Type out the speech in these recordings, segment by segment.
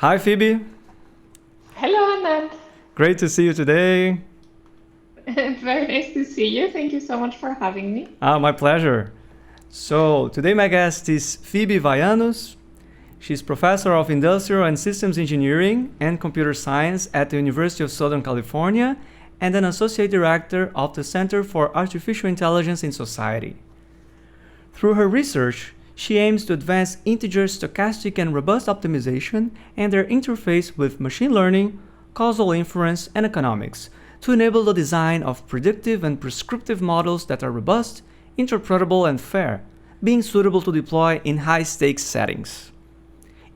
Hi, Phoebe. Hello, Anand. Great to see you today. Very nice to see you. Thank you so much for having me. My pleasure. So, today my guest is Phebe Vayanos. She's professor of industrial and systems engineering and computer science at the University of Southern California and an associate director of the Center for Artificial Intelligence in Society. Through her research, she aims to advance integer stochastic and robust optimization and their interface with machine learning, causal inference, and economics to enable the design of predictive and prescriptive models that are robust, interpretable, and fair, being suitable to deploy in high-stakes settings.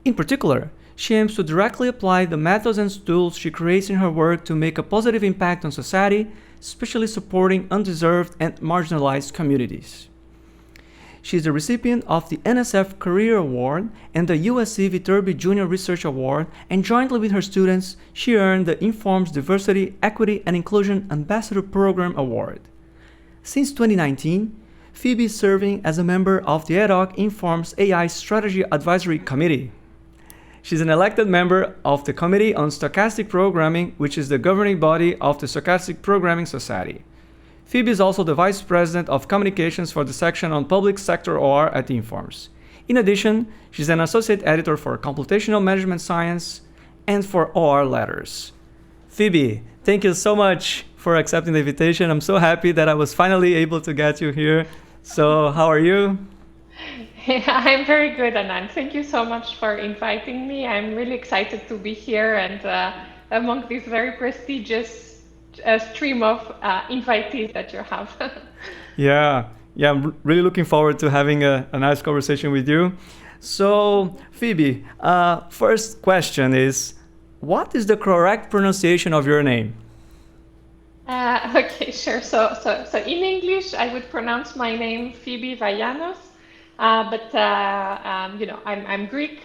In particular, she aims to directly apply the methods and tools she creates in her work to make a positive impact on society, especially supporting undeserved and marginalized communities. She is the recipient of the NSF CAREER Award and the USC Viterbi Junior Research Award, and jointly with her students, she earned the Informs Diversity, Equity, and Inclusion Ambassador Program Award. Since 2019, Phoebe is serving as a member of the ad hoc Informs AI Strategy Advisory Committee. She's an elected member of the Committee on Stochastic Programming, which is the governing body of the Stochastic Programming Society. Phoebe is also the Vice President of Communications for the section on Public Sector OR at Informs. In addition, she's an Associate Editor for Computational Management Science and for OR Letters. Phoebe, thank you so much for accepting the invitation. I'm so happy that I was finally able to get you here. So, how are you? I'm very good, Anand. Thank you so much for inviting me. I'm really excited to be here and among this very prestigious stream of invitees that you have. Yeah, I'm really looking forward to having a nice conversation with you. So, Phoebe, first question is, what is the correct pronunciation of your name? Okay, sure. So in English, I would pronounce my name Phebe Vayanos, but I'm Greek.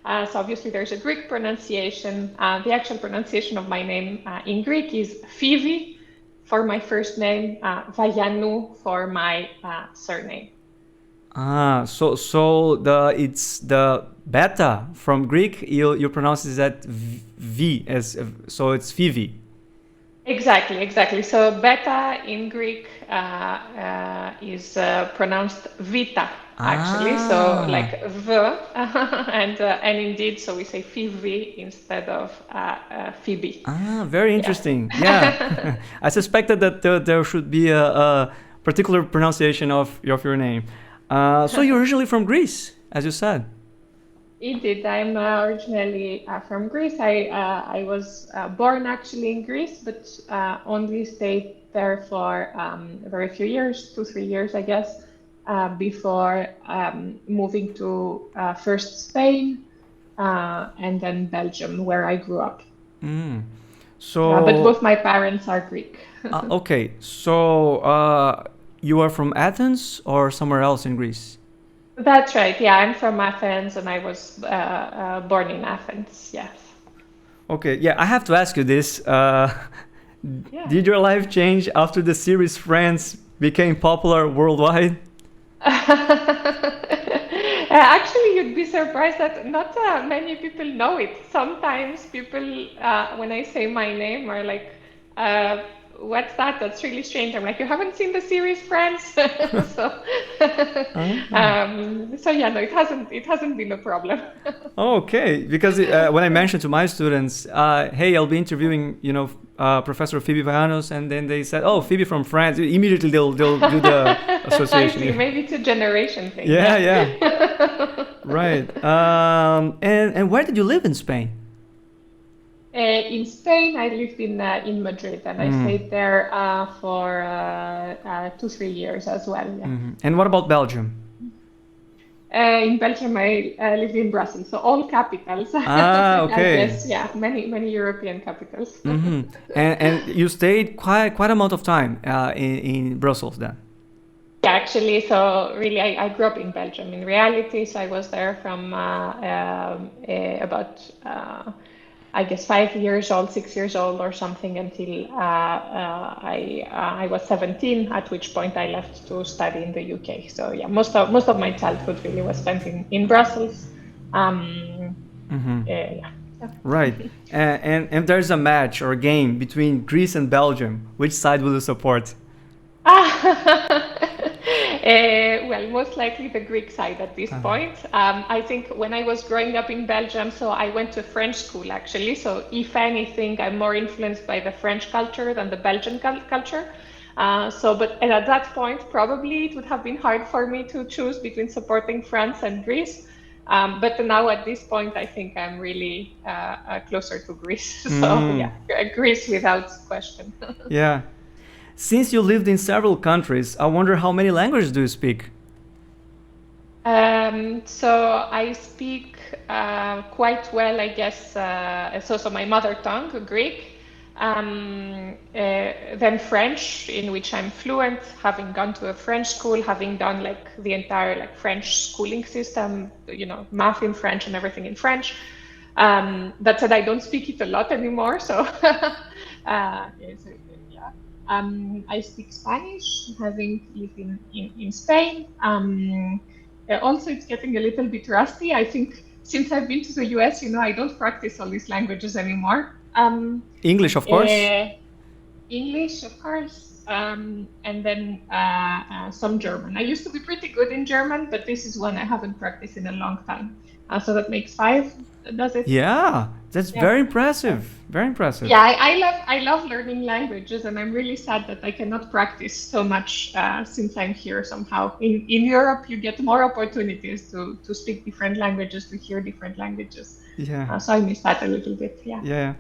So obviously there's a Greek pronunciation. The actual pronunciation of my name in Greek is Phoebe for my first name, Vayanou for my surname. So it's the beta from Greek. You pronounce it that V as so it's Phoebe. Exactly. So beta in Greek is pronounced vita, actually. So like v, and indeed, so we say Phoebe instead of Phoebe. Very interesting. Yeah. I suspected that there should be a particular pronunciation of your name. So you're originally from Greece, as you said. Indeed, I'm originally from Greece. I was born actually in Greece, but only stayed there for very few years, 2-3 years, I guess, before moving to first Spain and then Belgium, where I grew up. But both my parents are Greek. Okay, so you are from Athens or somewhere else in Greece? That's right. Yeah, I'm from Athens and I was born in Athens. Yes. Okay, yeah, I have to ask you this. Did your life change after the series Friends became popular worldwide? Actually, you'd be surprised that not many people know it. Sometimes people, when I say my name, are like, what's that? That's really strange. I'm like, you haven't seen the series Friends? So yeah, no, it hasn't been a problem. Okay, because when I mentioned to my students, hey, I'll be interviewing, Professor Phebe Vayanos, and then they said, oh, Phoebe from France. Immediately they'll do the association. I see, maybe it's a generation thing. Yeah. Right. And where did you live in Spain? In Spain, I lived in Madrid, and I stayed there for 2-3 years as well. Yeah. And what about Belgium? In Belgium, I lived in Brussels, so all capitals. Okay. I guess, yeah, many European capitals. And you stayed quite amount of time in Brussels then? Yeah, actually, so really, I grew up in Belgium in reality, so I was there from about I guess 5 years old, 6 years old or something until I was 17, at which point I left to study in the UK. So yeah, most of my childhood really was spent in Brussels. Yeah. Right. And there's a match or a game between Greece and Belgium. Which side will you support? Well, most likely the Greek side at this point. I think when I was growing up in Belgium, so I went to French school actually. So if anything, I'm more influenced by the French culture than the Belgian culture. But at that point, probably it would have been hard for me to choose between supporting France and Greece. But now at this point, I think I'm really closer to Greece. So yeah, Greece without question. Yeah. Since you lived in several countries, I wonder how many languages do you speak? So I speak quite well, I guess. So my mother tongue, Greek, then French, in which I'm fluent, having gone to a French school, having done like the entire like French schooling system, math in French and everything in French. That said, I don't speak it a lot anymore. So, yeah. I speak Spanish, having lived in Spain. Also, it's getting a little bit rusty. I think since I've been to the US, I don't practice all these languages anymore. English, of course. English, of course, and then some German. I used to be pretty good in German, but this is one I haven't practiced in a long time. So that makes 5, does it? Yeah, that's very impressive. Very impressive. Yeah, I love learning languages, and I'm really sad that I cannot practice so much since I'm here somehow. In Europe, you get more opportunities to speak different languages, to hear different languages. Yeah. So I miss that a little bit, yeah. Yeah.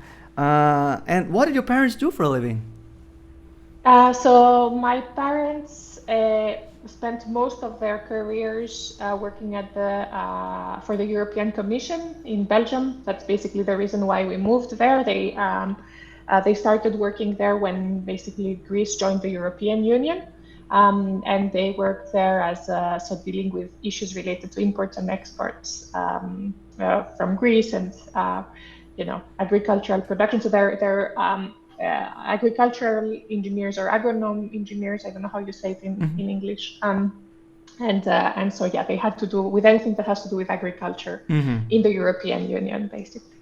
And what did your parents do for a living? So my parents spent most of their careers working at for the European Commission in Belgium. That's basically the reason why we moved there. They started working there when basically Greece joined the European Union, and they worked there as so dealing with issues related to imports and exports from Greece and agricultural production. So they're agricultural engineers or agronome engineers. I don't know how you say it in English. And so yeah, they had to do with anything that has to do with agriculture in the European Union, basically.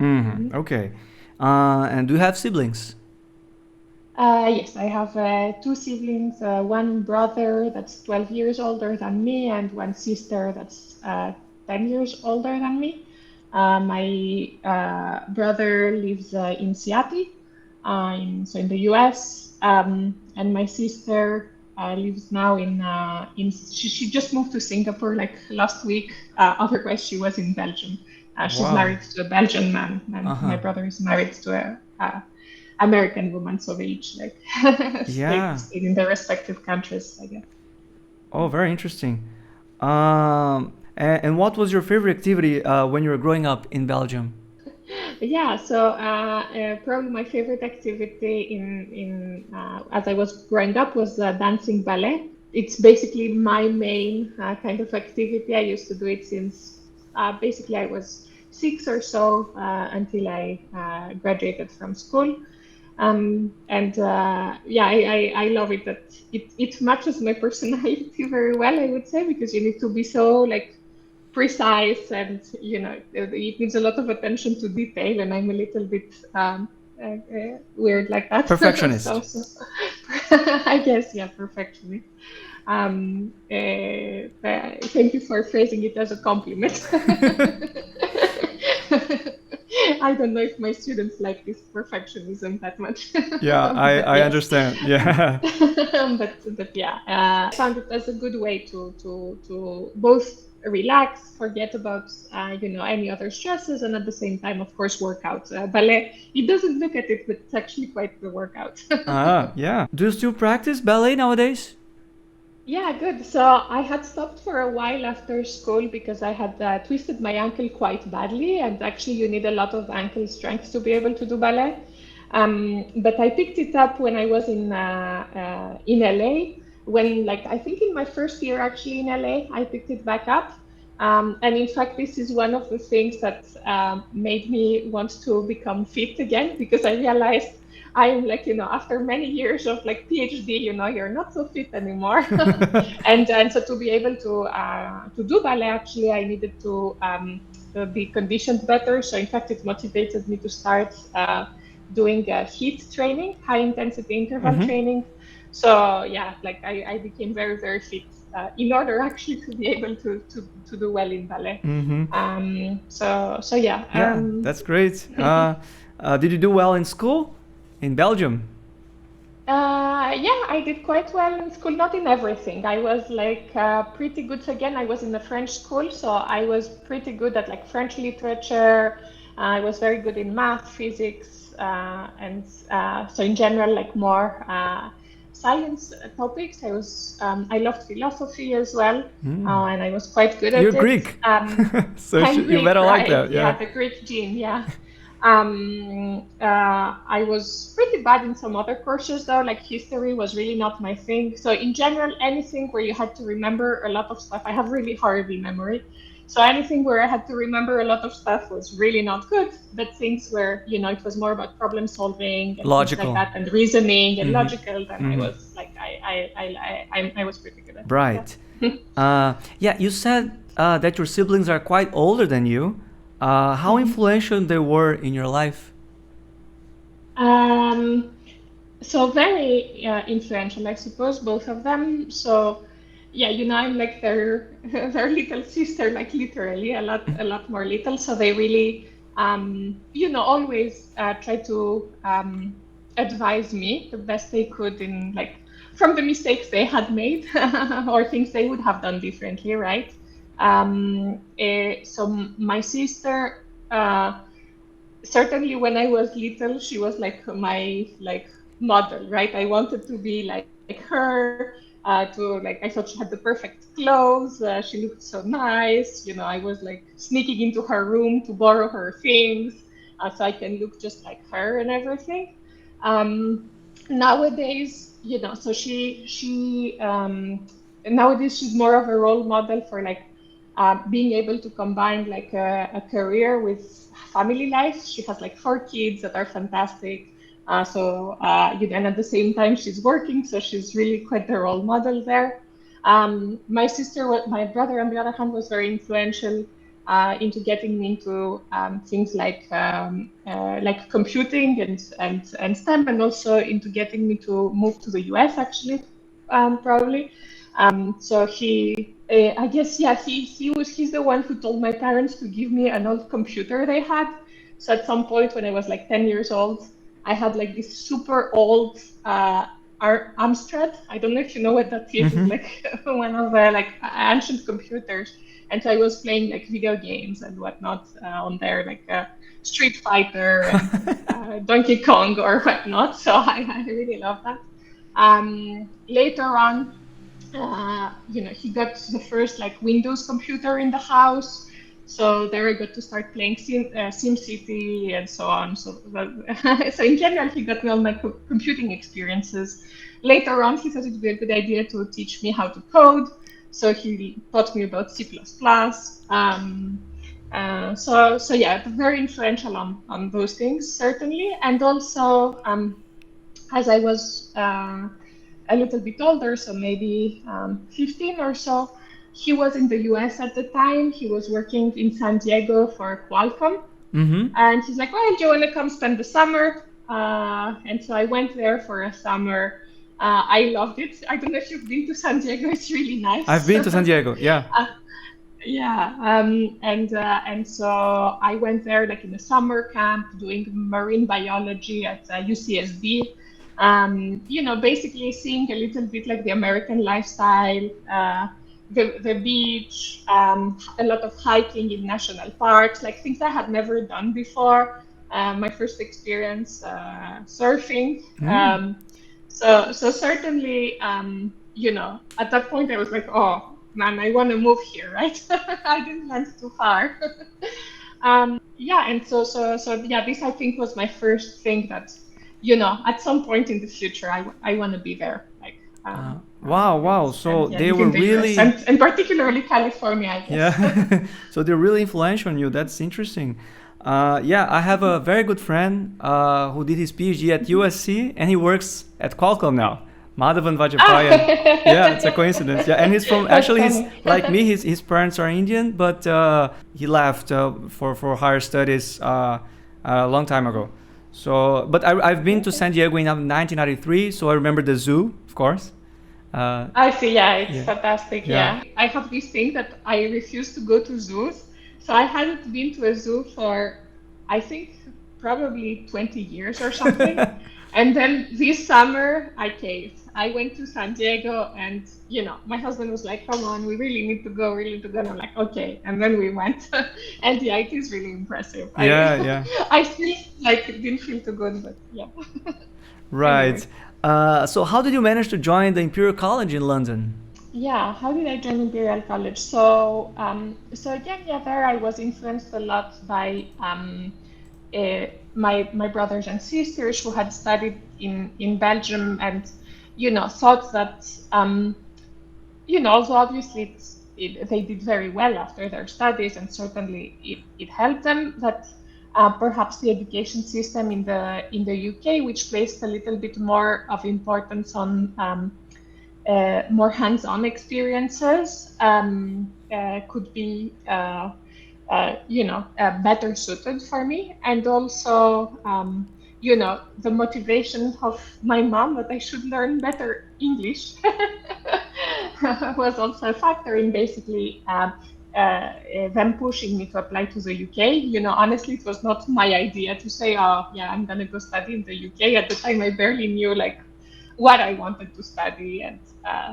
Okay. And do you have siblings? Yes, I have 2 siblings. One brother that's 12 years older than me, and one sister that's 10 years older than me. My brother lives in Seattle, so in the US, and my sister lives now she just moved to Singapore like last week. Otherwise, she was in Belgium. She's married to a Belgian man, and my brother is married to a American woman. So they each stayed in their respective countries, I guess. Oh, very interesting. And what was your favorite activity when you were growing up in Belgium? Yeah, so probably my favorite activity as I was growing up was dancing ballet. It's basically my main kind of activity. I used to do it since basically I was 6 or so until I graduated from school. I love it. That it matches my personality very well, I would say, because you need to be so like precise, and it needs a lot of attention to detail, and I'm a little bit weird like that. Perfectionist. I guess, yeah, perfectionist. Thank you for phrasing it as a compliment. I don't know if my students like this perfectionism that much. Yeah, I understand. Yeah. but yeah, I found it as a good way to both relax, forget about any other stresses, and at the same time, of course, work out. Ballet, it doesn't look at it, but it's actually quite the workout. Yeah. Do you still practice ballet nowadays? Yeah, good. So I had stopped for a while after school because I had twisted my ankle quite badly, and actually you need a lot of ankle strength to be able to do ballet. But I picked it up when I was in LA. When I think in my first year actually in LA, I picked it back up. And in fact, this is one of the things that made me want to become fit again, because I realized I'm after many years of PhD, you're not so fit anymore. and so to be able to do ballet, actually, I needed to be conditioned better. So in fact, it motivated me to start doing HIIT training, high intensity interval training. So yeah, like I became very, very fit in order actually to be able to do well in ballet. So yeah. Yeah, that's great. Did you do well in school in Belgium? Yeah, I did quite well in school, not in everything. I was like pretty good. So again, I was in a French school, so I was pretty good at like French literature. I was very good in math, physics, and so in general, like more science topics. I loved philosophy as well, and I was quite good at You're it. Greek, so I'm you Greek, better like right? that. Yeah, the Greek gene, yeah. I was pretty bad in some other courses though, like history was really not my thing. So in general, anything where you had to remember a lot of stuff, I have really horrible memory. So anything where I had to remember a lot of stuff was really not good. But things where, it was more about problem solving and Logical. things like that, and reasoning and logical, then I was like, I was pretty good at it. Right. Yeah, you said that your siblings are quite older than you. How influential they were in your life? So very influential, I suppose, both of them. So yeah, I'm like their little sister, like literally a lot more little. So they really, always try to advise me the best they could in like from the mistakes they had made or things they would have done differently, right? So my sister, certainly when I was little, she was like my model, right? I wanted to be like her. I thought she had the perfect clothes. She looked so nice. I was like sneaking into her room to borrow her things, so I can look just like her and everything. Nowadays, so she nowadays she's more of a role model for like being able to combine like a career with family life. She has like 4 kids that are fantastic. And at the same time she's working, so she's really quite the role model there. My brother, on the other hand, was very influential into getting me into things like computing and STEM, and also into getting me to move to the US actually, probably. So I guess, yeah, he's the one who told my parents to give me an old computer they had. So at some point when I was like 10 years old, I had like this super old Amstrad. I don't know if you know what that is. It's like one of the like ancient computers. And so I was playing like video games and whatnot on there, like Street Fighter and Donkey Kong or whatnot. So I really love that. Later on, he got the first like Windows computer in the house. So there I got to start playing SimCity and so on. So in general, he got me all my computing experiences. Later on, he thought it would be a good idea to teach me how to code. So he taught me about C++. So yeah, very influential on those things, certainly. And also, as I was a little bit older, so maybe 15 or so, he was in the US at the time. He was working in San Diego for Qualcomm. And he's like, well, do you want to come spend the summer? And so I went there for a summer. I loved it. I don't know if you've been to San Diego. It's really nice. I've been to San Diego, yeah. And so I went there like in a summer camp doing marine biology at UCSB. Basically seeing a little bit like the American lifestyle, the beach, a lot of hiking in national parks, like things I had never done before. My first experience surfing. So certainly, at that point I was like, oh man, I want to move here, right? I didn't land too far. And this I think was my first thing that, at some point in the future, I want to be there. Like, wow. So they were really, and particularly California, I guess. Yeah. So they're really influential on you. That's interesting. I have a very good friend who did his PhD at USC, and he works at Qualcomm now. Madhavan Ah, Vajapayyan. Yeah, it's a coincidence. Yeah, and he's from that's actually he's funny. like me. His parents are Indian, but he left for higher studies a long time ago. So, but I've been to Okay. San Diego in 1993, so I remember the zoo, of course. I see. Yeah, it's Yeah, fantastic. yeah. Yeah, I have this thing that I refuse to go to zoos. So I hadn't been to a zoo for, I think, probably 20 years or something. And then this summer I caved. I went to San Diego, and my husband was like, "Come on, we really need to go, really need to go." And I'm like, "Okay." And then we went, and yeah, it is really impressive. Yeah, I yeah. I still like didn't feel too good, but yeah. Right. Anyway. So how did you manage to join the Imperial College in London? Yeah, how did I join Imperial College? So again, yeah, there I was influenced a lot by my brothers and sisters who had studied in Belgium, and thought that so obviously they did very well after their studies, and certainly it helped them. That perhaps the education system in the UK, which placed a little bit more of importance on more hands-on experiences, could be better suited for me. And also the motivation of my mom that I should learn better English was also a factor in basically them pushing me to apply to the UK. Honestly, it was not my idea to say, "Oh, yeah, I'm gonna go study in the UK." At the time, I barely knew like what I wanted to study, and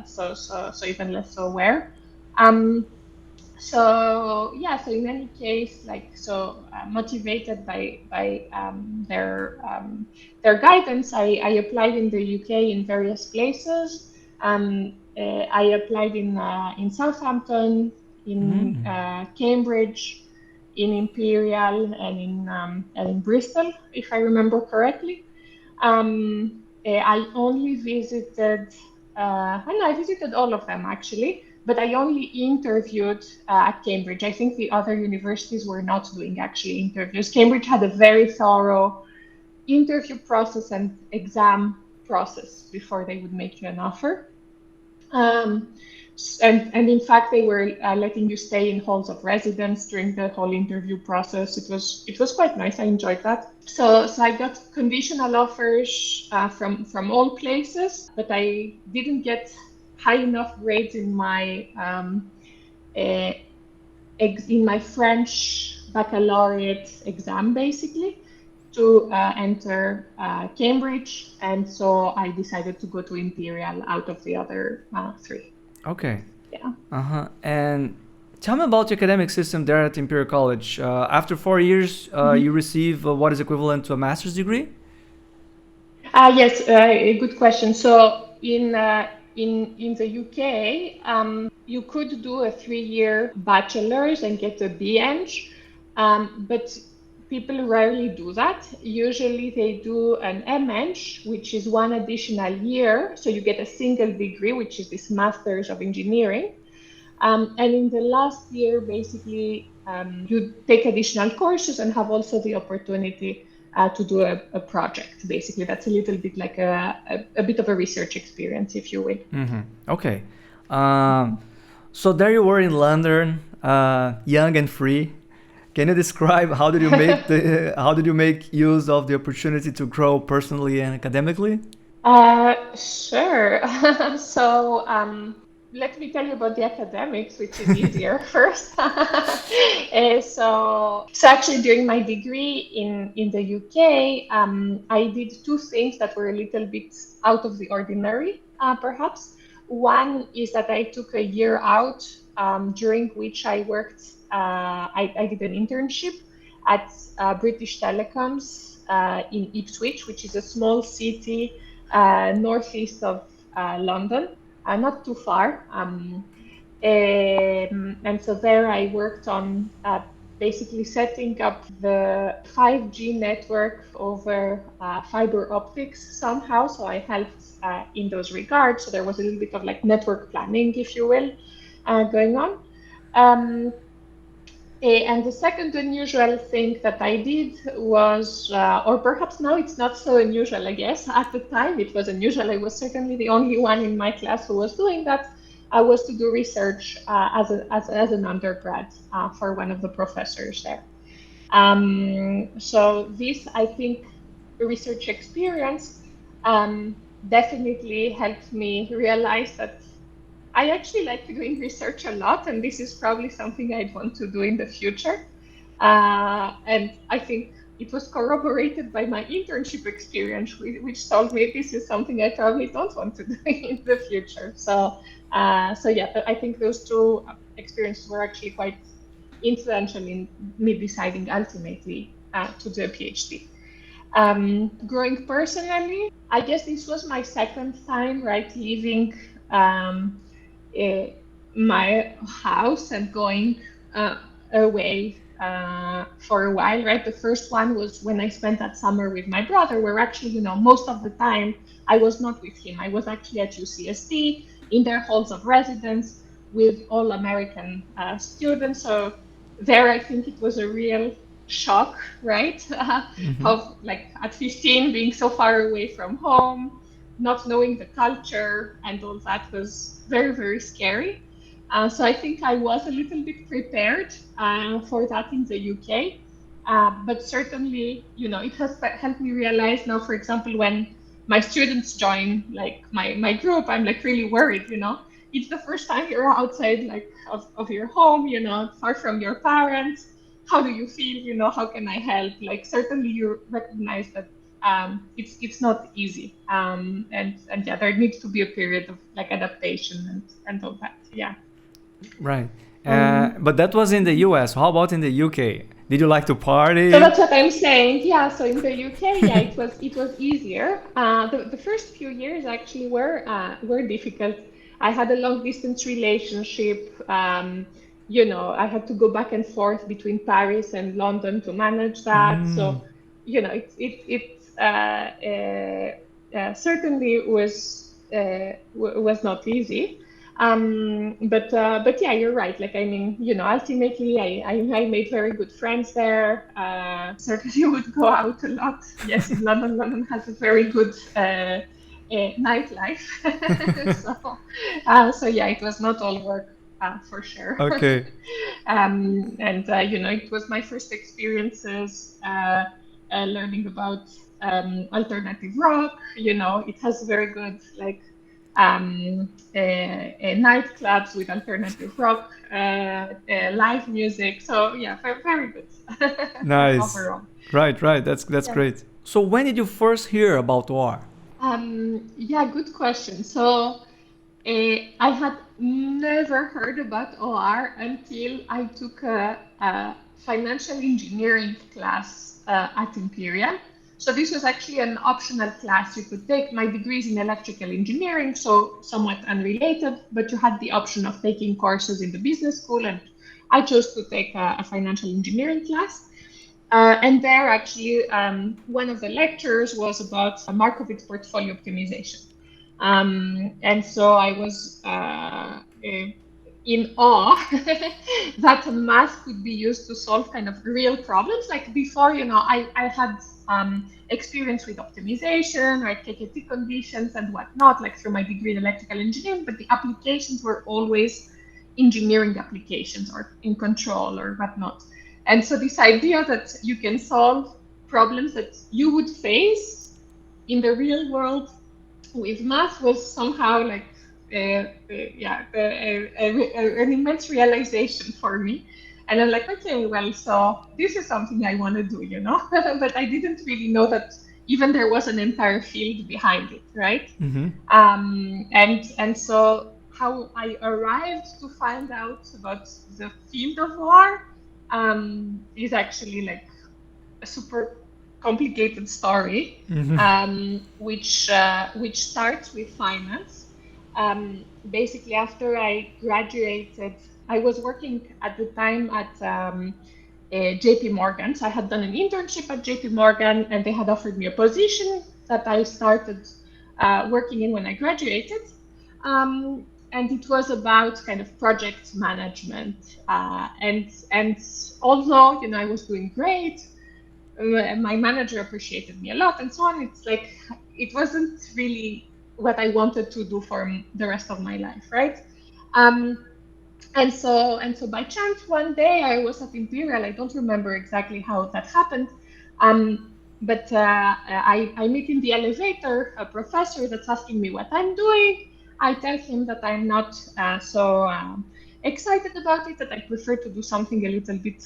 so even less so where. Um, so yeah, so in any case, like motivated by their guidance, I applied in the UK in various places. I applied in Southampton, in Mm. Cambridge, in Imperial, and in Bristol, if I remember correctly. I only visited, I know I visited all of them actually, but I only interviewed at Cambridge. I think the other universities were not doing actually interviews. Cambridge had a very thorough interview process and exam process before they would make you an offer. Um, and in fact, they were letting you stay in halls of residence during the whole interview process. It was quite nice. I enjoyed that. So I got conditional offers from all places, but I didn't get high enough grades uh, in my French baccalaureate exam, basically, to enter Cambridge, and so I decided to go to Imperial out of the other three. Okay. Yeah. Uh-huh. And tell me about the academic system there at Imperial College. After 4 years, Mhm. you receive what is equivalent to a master's degree? Yes, a good question. So in the UK, you could do a 3-year bachelor's and get a BEng, but people rarely do that. Usually they do an MEng, which is one additional year. So you get a single degree, which is this Master's of Engineering. And in the last year, basically, you take additional courses and have also the opportunity to do a project. Basically, that's a little bit like a bit of a research experience, if you will. Mm-hmm. Okay. Um, so there you were in London, young and free. Can you describe how did you make use of the opportunity to grow personally and academically? Sure. So let me tell you about the academics, which is easier first. So actually, during my degree in the UK, I did two things that were a little bit out of the ordinary, perhaps. One is that I took a year out, during which I worked. I did an internship at British Telecoms in Ipswich, which is a small city northeast of London, not too far. And so there I worked on basically setting up the 5G network over fiber optics somehow. So I helped in those regards. So there was a little bit of like network planning, if you will, going on. Um, And the second unusual thing that I did was, or perhaps now it's not so unusual, I guess. At the time it was unusual. I was certainly the only one in my class who was doing that. I was to do research as an undergrad for one of the professors there. So this, I think, research experience definitely helped me realize that I actually like doing research a lot, and this is probably something I'd want to do in the future. And I think it was corroborated by my internship experience, which told me this is something I probably don't want to do in the future. So yeah, I think those two experiences were actually quite influential in me deciding ultimately to do a PhD. Growing personally, I guess this was my second time, right, leaving my house and going away for a while, right? The first one was when I spent that summer with my brother, where actually, most of the time I was not with him. I was actually at UCSD in their halls of residence with all American students. So there, I think it was a real shock, right? Of like at 15 being so far away from home, not knowing the culture, and all that was very, very scary. So I think I was a little bit prepared for that in the UK. But certainly, it has helped me realize now, for example, when my students join like my group, I'm like really worried, it's the first time you're outside like of your home, far from your parents. How do you feel? How can I help? Like certainly you recognize that it's not easy. And yeah, there needs to be a period of like adaptation and all that. Yeah. Right. But that was in the US. How about in the UK? Did you like to party? So that's what I'm saying. Yeah. So in the UK, yeah, it was easier. The first few years actually were difficult. I had a long distance relationship. I had to go back and forth between Paris and London to manage that. So, it certainly was not easy. But yeah, you're right. Like, I mean, ultimately, I made very good friends there. Certainly would go out a lot. Yes, in London, London has a very good nightlife. So yeah, it was not all work for sure. Okay. And it was my first experiences learning about alternative rock. It has very good like nightclubs with alternative rock, live music. So yeah, very, very good. Nice. Overall. Right. That's Yeah. great. So when did you first hear about war? Yeah, good question. So I had never heard about OR until I took a financial engineering class at Imperial. So this was actually an optional class you could take. My degree is in electrical engineering, so somewhat unrelated, but you had the option of taking courses in the business school, and I chose to take a financial engineering class. And there, actually, one of the lectures was about Markowitz portfolio optimization. And so I was in awe that math could be used to solve kind of real problems. Like before, I had experience with optimization, right, KKT conditions and whatnot, like through my degree in electrical engineering, but the applications were always engineering applications or in control or whatnot. And so this idea that you can solve problems that you would face in the real world with math was somehow like an immense realization for me. And I'm like, okay, well, so this is something I want to do, but I didn't really know that even there was an entire field behind it, right? And so how I arrived to find out about the field of war is actually like a super complicated story, which starts with finance. Basically, after I graduated, I was working at the time at JP Morgan. So I had done an internship at JP Morgan, and they had offered me a position that I started working in when I graduated. and it was about kind of project management. And although, I was doing great, my manager appreciated me a lot and so on. It's like, it wasn't really what I wanted to do for the rest of my life, right? And so by chance one day I was at Imperial. I don't remember exactly how that happened. But I meet in the elevator a professor that's asking me what I'm doing. I tell him that I'm not so excited about it, that I prefer to do something a little bit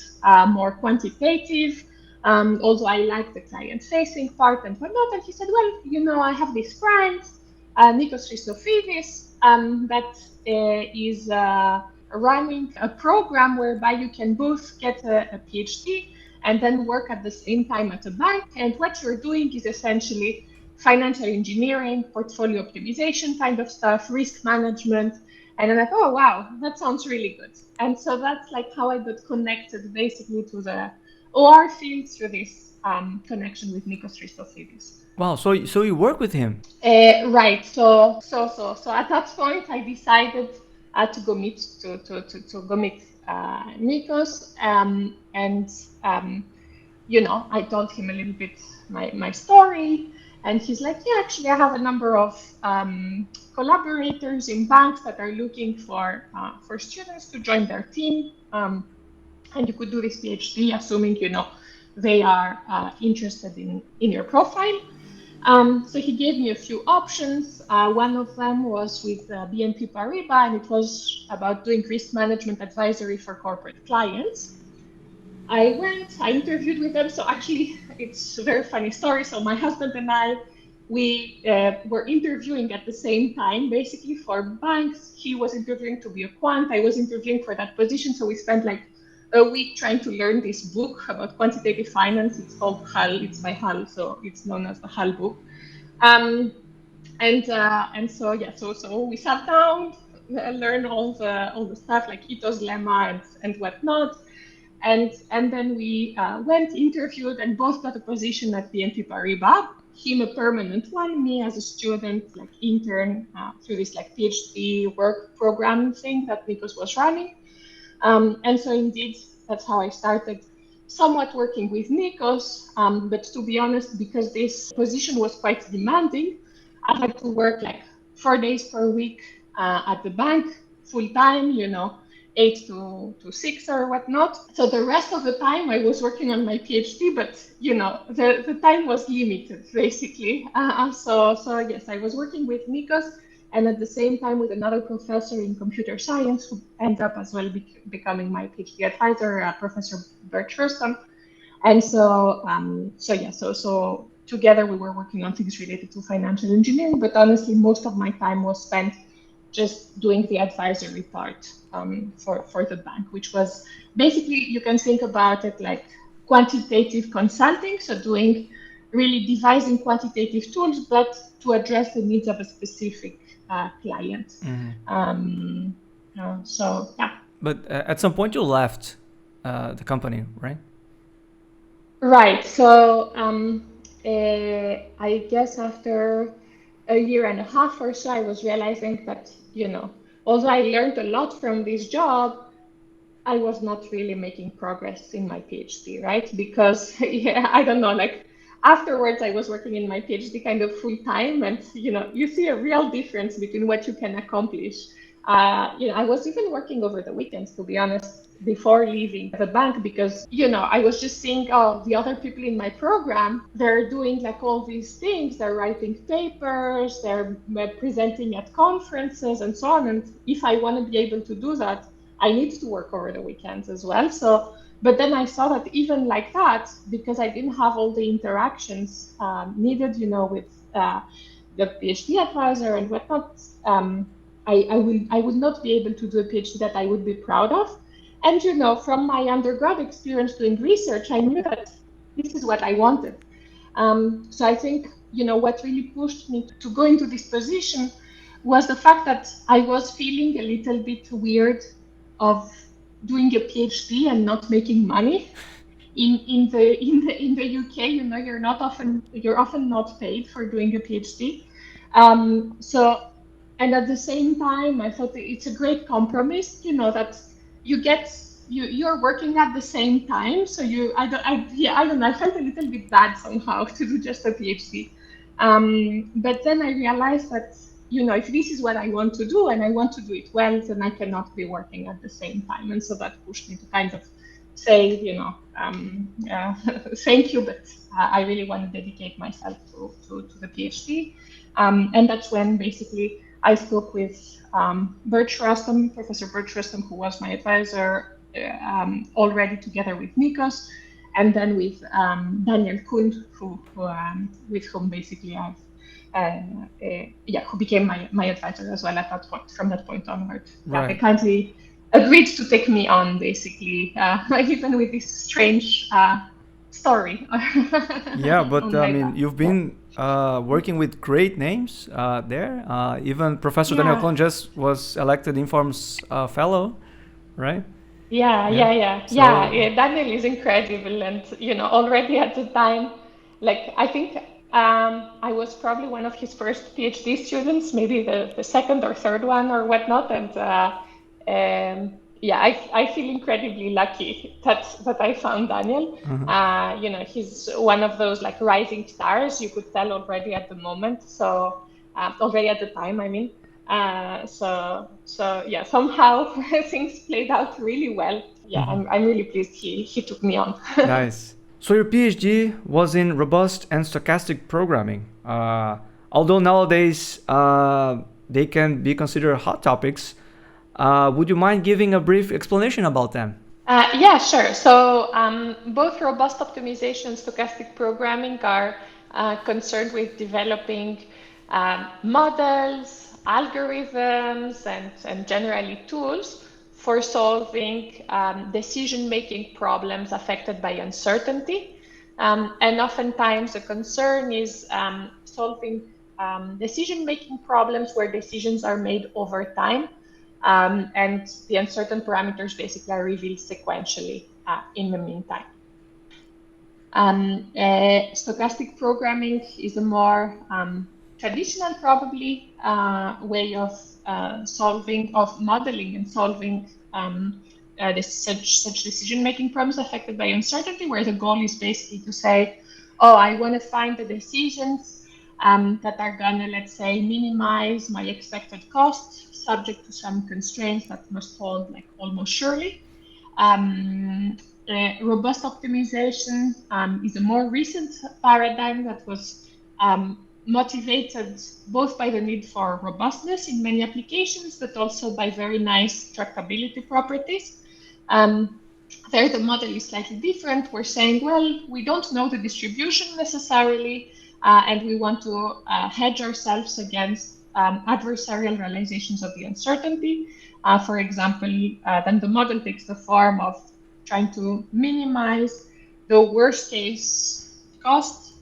more quantitative. Although I like the client-facing part and whatnot. And he said, well, I have this friend, Nikos Christophidis, that is running a program whereby you can both get a PhD and then work at the same time at a bank. And what you're doing is essentially financial engineering, portfolio optimization kind of stuff, risk management. And then I thought, oh, wow, that sounds really good. And so that's like how I got connected basically to the OR field through this connection with Nikos Christophidis. Wow, so you work with him? Right. So at that point, I decided to go meet Nikos, and I told him a little bit my story, and he's like, yeah, actually, I have a number of collaborators in banks that are looking for students to join their team, and you could do this PhD, assuming they are interested in your profile. So he gave me a few options. One of them was with BNP Paribas, and it was about doing risk management advisory for corporate clients. I interviewed with them. So actually, it's a very funny story. So my husband and I, we were interviewing at the same time, basically for banks. He was interviewing to be a quant. I was interviewing for that position. So we spent like a week trying to learn this book about quantitative finance. It's called Hull. It's by Hull, so it's known as the Hull book. And so we sat down, learned all the stuff like Ito's lemma and whatnot, and then we went, interviewed, and both got a position at BNP Paribas. Him a permanent one, me as a student, like intern through this like PhD work program thing that Nikos was running. And so indeed, that's how I started somewhat working with Nikos. But to be honest, because this position was quite demanding, I had to work like 4 days per week at the bank, full time, 8 to 6 or whatnot. So the rest of the time I was working on my PhD, but the time was limited basically. So yes, I was working with Nikos, and at the same time with another professor in computer science who ended up as well becoming my PhD advisor, Professor Bertsimas. And so together we were working on things related to financial engineering, but honestly, most of my time was spent just doing the advisory part for the bank, which was basically, you can think about it like quantitative consulting, so really devising quantitative tools, but to address the needs of a specific client. Mm-hmm. So yeah. But at some point you left the company, right? Right. So I guess after a year and a half or so, I was realizing that, although I learned a lot from this job, I was not really making progress in my PhD, right? Because, I don't know, like afterwards I was working in my PhD kind of full time, and, you see a real difference between what you can accomplish. I was even working over the weekends, to be honest, before leaving the bank, because I was just seeing, the other people in my program, they're doing like all these things, they're writing papers, they're presenting at conferences and so on, and if I want to be able to do that, I need to work over the weekends as well. So but then I saw that even like that, because I didn't have all the interactions needed, with the PhD advisor and whatnot, I would not be able to do a PhD that I would be proud of. And, from my undergrad experience doing research, I knew that this is what I wanted. So I think, what really pushed me to go into this position was the fact that I was feeling a little bit weird of doing a PhD and not making money. In the UK, you're often not paid for doing a PhD. So And at the same time, I thought it's a great compromise, that you're working at the same time. So I don't know, I felt a little bit bad somehow to do just a PhD. But then I realized that, if this is what I want to do and I want to do it well, then I cannot be working at the same time. And so that pushed me to kind of say, thank you, but I really want to dedicate myself to the PhD. And that's when basically I spoke with Professor Bert Rustam, who was my advisor already together with Nikos, and then with Daniel Kund, with whom basically who became my advisor as well at that point. From that point onward, Right. they kindly agreed to take me on, basically, even with this strange story. Yeah, but I mean, you've been working with great names there. Even Professor Daniel Kohn just was elected Inform's fellow, right? Yeah. Daniel is incredible, and already at the time, like I think I was probably one of his first PhD students, maybe the second or third one or whatnot, and I feel incredibly lucky that I found Daniel. He's one of those like rising stars. You could tell already at the moment. So already at the time, I mean. Somehow things played out really well. I'm really pleased he took me on. Nice. So your PhD was in robust and stochastic programming. Although nowadays they can be considered hot topics, would you mind giving a brief explanation about them? Yeah, sure. So both robust optimization and stochastic programming are concerned with developing models, algorithms, and generally tools for solving decision-making problems affected by uncertainty. And oftentimes the concern is solving decision-making problems where decisions are made over time. And the uncertain parameters basically are revealed sequentially in the meantime. Stochastic programming is a more traditional, probably, way of modeling and solving such decision-making problems affected by uncertainty, where the goal is basically to say, oh, I want to find the decisions that are gonna, let's say, minimize my expected costs, subject to some constraints that must hold like almost surely. Robust optimization is a more recent paradigm that was motivated both by the need for robustness in many applications, but also by very nice tractability properties. There, the model is slightly different. We're saying, well, we don't know the distribution necessarily, and we want to hedge ourselves against adversarial realizations of the uncertainty. For example, then the model takes the form of trying to minimize the worst case cost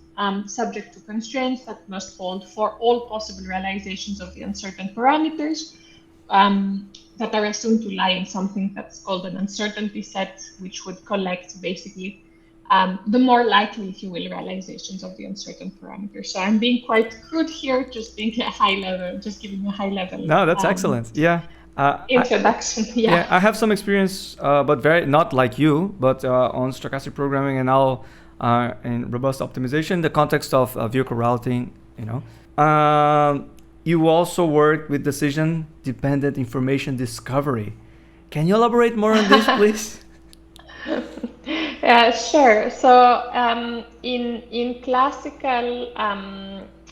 subject to constraints that must hold for all possible realizations of the uncertain parameters that are assumed to lie in something that's called an uncertainty set, which would collect basically the more likely, if you will, realizations of the uncertain parameters. So I'm being quite crude here, just being a high level, just giving a high level. No, that's excellent. Yeah. Introduction. Yeah, I have some experience, but very not like you, but on stochastic programming and now in robust optimization, the context of vehicle routing. You also work with decision-dependent information discovery. Can you elaborate more on this, please? Sure. So in classical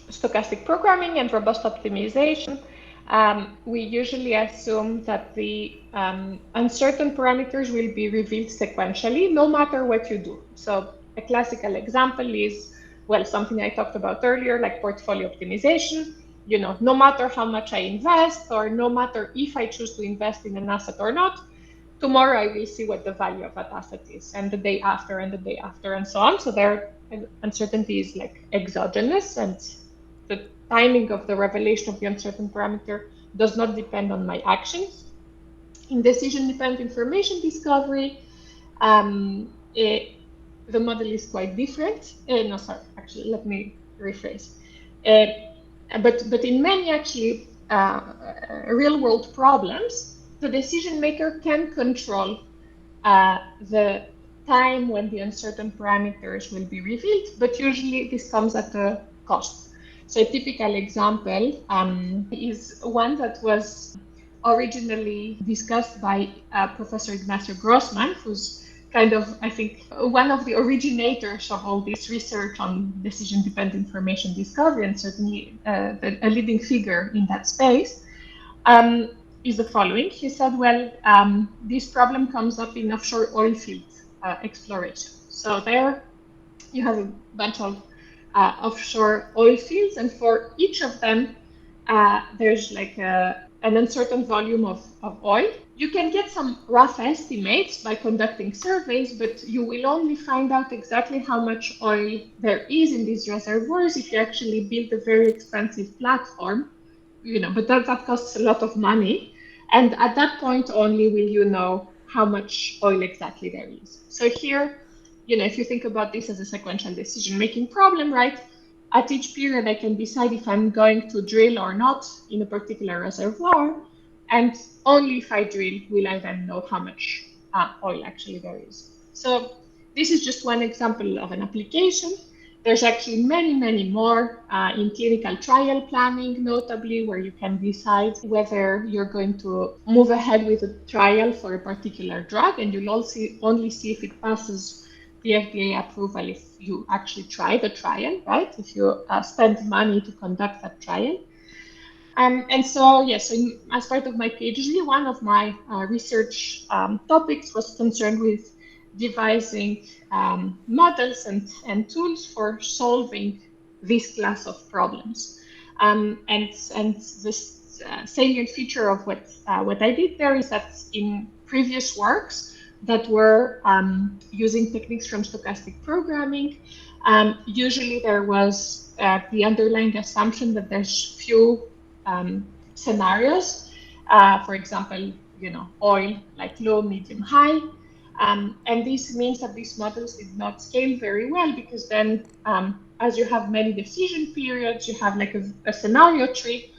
stochastic programming and robust optimization, we usually assume that the uncertain parameters will be revealed sequentially, no matter what you do. So a classical example is, well, something I talked about earlier, like portfolio optimization. No matter how much I invest, or no matter if I choose to invest in an asset or not, tomorrow I will see what the value of that asset is, and the day after, and the day after, and so on. So their uncertainty is like exogenous, and the timing of the revelation of the uncertain parameter does not depend on my actions. In decision-dependent information discovery, the model is quite different. Let me rephrase. But in many, actually, real world problems, the decision maker can control the time when the uncertain parameters will be revealed, but usually this comes at a cost. So a typical example is one that was originally discussed by Professor Ignacio Grossman, who's kind of, I think, one of the originators of all this research on decision-dependent information discovery, and certainly a leading figure in that space, is the following. He said, well, this problem comes up in offshore oil field exploration. So there you have a bunch of offshore oil fields, and for each of them, there's like an uncertain volume of oil. You can get some rough estimates by conducting surveys, but you will only find out exactly how much oil there is in these reservoirs if you actually build a very expensive platform, but that costs a lot of money. And at that point only will you know how much oil exactly there is. So here, if you think about this as a sequential decision-making problem, right? At each period, I can decide if I'm going to drill or not in a particular reservoir. And only if I drill will I then know how much oil actually there is. So this is just one example of an application. There's actually many, many more in clinical trial planning, notably, where you can decide whether you're going to move ahead with a trial for a particular drug, and you'll also only see if it passes the FDA approval if you actually try the trial, right? If you spend money to conduct that trial. And so, yes, as part of my PhD, one of my research topics was concerned with devising models and tools for solving this class of problems. And this salient feature of what I did there is that in previous works that were using techniques from stochastic programming, usually there was the underlying assumption that there's few scenarios, for example, oil like low, medium, high. And this means that these models did not scale very well, because then as you have many decision periods, you have like a scenario tree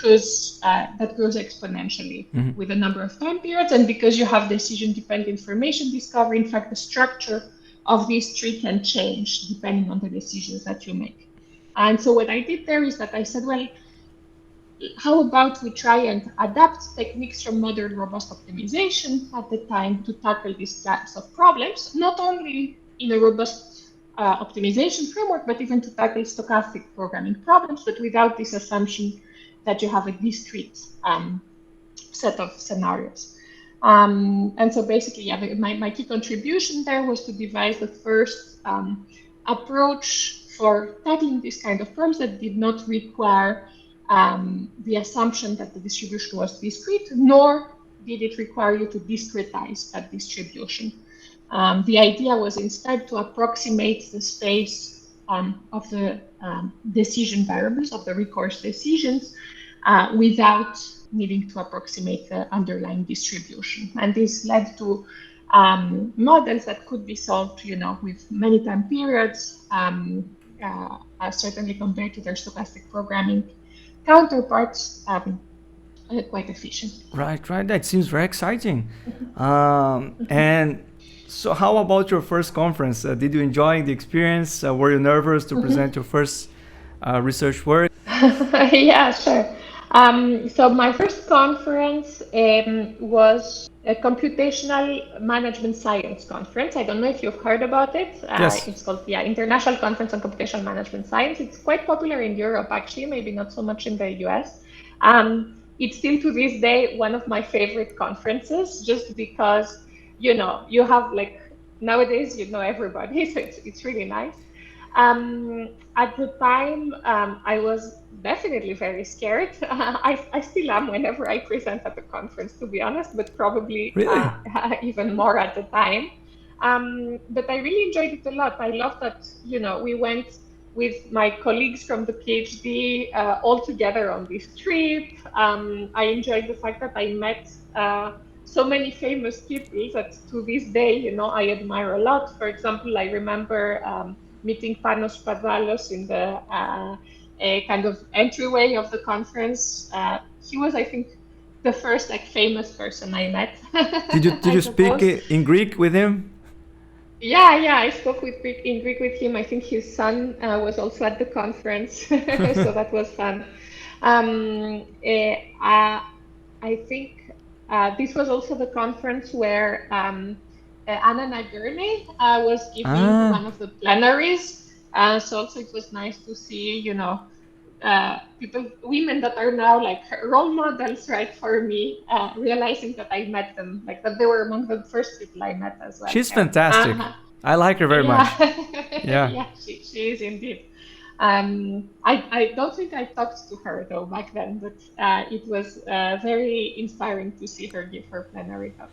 that grows exponentially with a number of time periods. And because you have decision-dependent information discovery, in fact, the structure of this tree can change depending on the decisions that you make. And so what I did there is that I said, well, how about we try and adapt techniques from modern robust optimization at the time to tackle these types of problems, not only in a robust optimization framework, but even to tackle stochastic programming problems, but without this assumption that you have a discrete set of scenarios. And so basically, yeah, my key contribution there was to devise the first approach for tackling this kind of problems that did not require the assumption that the distribution was discrete, nor did it require you to discretize that distribution. The idea was instead to approximate the space of the decision variables, of the recourse decisions, without needing to approximate the underlying distribution. And this led to models that could be solved, with many time periods, certainly compared to their stochastic programming counterparts, quite efficient. Right. That seems very exciting. And so how about your first conference? Did you enjoy the experience? Were you nervous to present your first research work? Yeah, sure. So my first conference was a Computational Management Science conference. I don't know if you've heard about it. Yes. It's called International Conference on Computational Management Science. It's quite popular in Europe, actually, maybe not so much in the US. It's still to this day one of my favorite conferences, just because, you have nowadays, everybody, so it's really nice. At the time, I was definitely very scared. I still am whenever I present at the conference, to be honest, but probably Really? even more at the time. But I really enjoyed it a lot. I love that, we went with my colleagues from the PhD all together on this trip. I enjoyed the fact that I met so many famous people that to this day, I admire a lot. For example, I remember meeting Panos Padalos in the a kind of entryway of the conference. He was, I think, the first like famous person I met. Did you speak in Greek with him? Yeah, I spoke in Greek with him. I think his son was also at the conference, so that was fun. I think this was also the conference where Anna Nagurny was giving one of the plenaries. So also it was nice to see, women that are now like role models, right, for me, realizing that I met them, like that they were among the first people I met as well. She's fantastic. I like her very much. Yeah, she is indeed. I don't think I talked to her though back then, but it was very inspiring to see her give her plenary talk.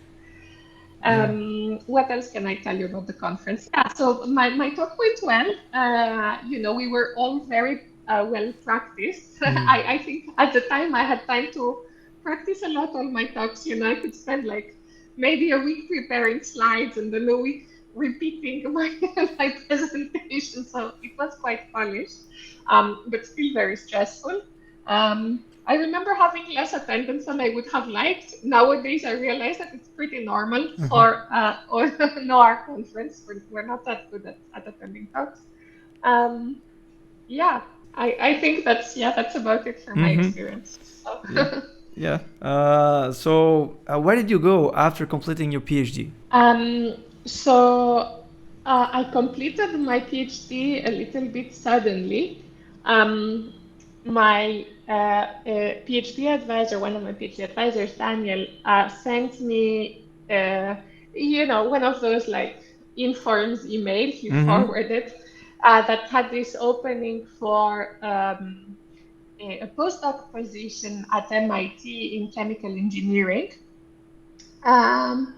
What else can I tell you about the conference? Yeah, so my talk went well. We were all very well practiced. I think at the time I had time to practice a lot on my talks. I could spend like maybe a week preparing slides and then a week repeating my presentation. So it was quite polished, but still very stressful. I remember having less attendance than I would have liked. Nowadays, I realize that it's pretty normal for our conference. We're not that good at attending talks. Yeah, I think that's about it for my experience. So. So where did you go after completing your PhD? So I completed my PhD a little bit suddenly. My PhD advisor, one of my PhD advisors, Daniel, sent me, one of those like informs email he forwarded that had this opening for a postdoc position at MIT in chemical engineering. And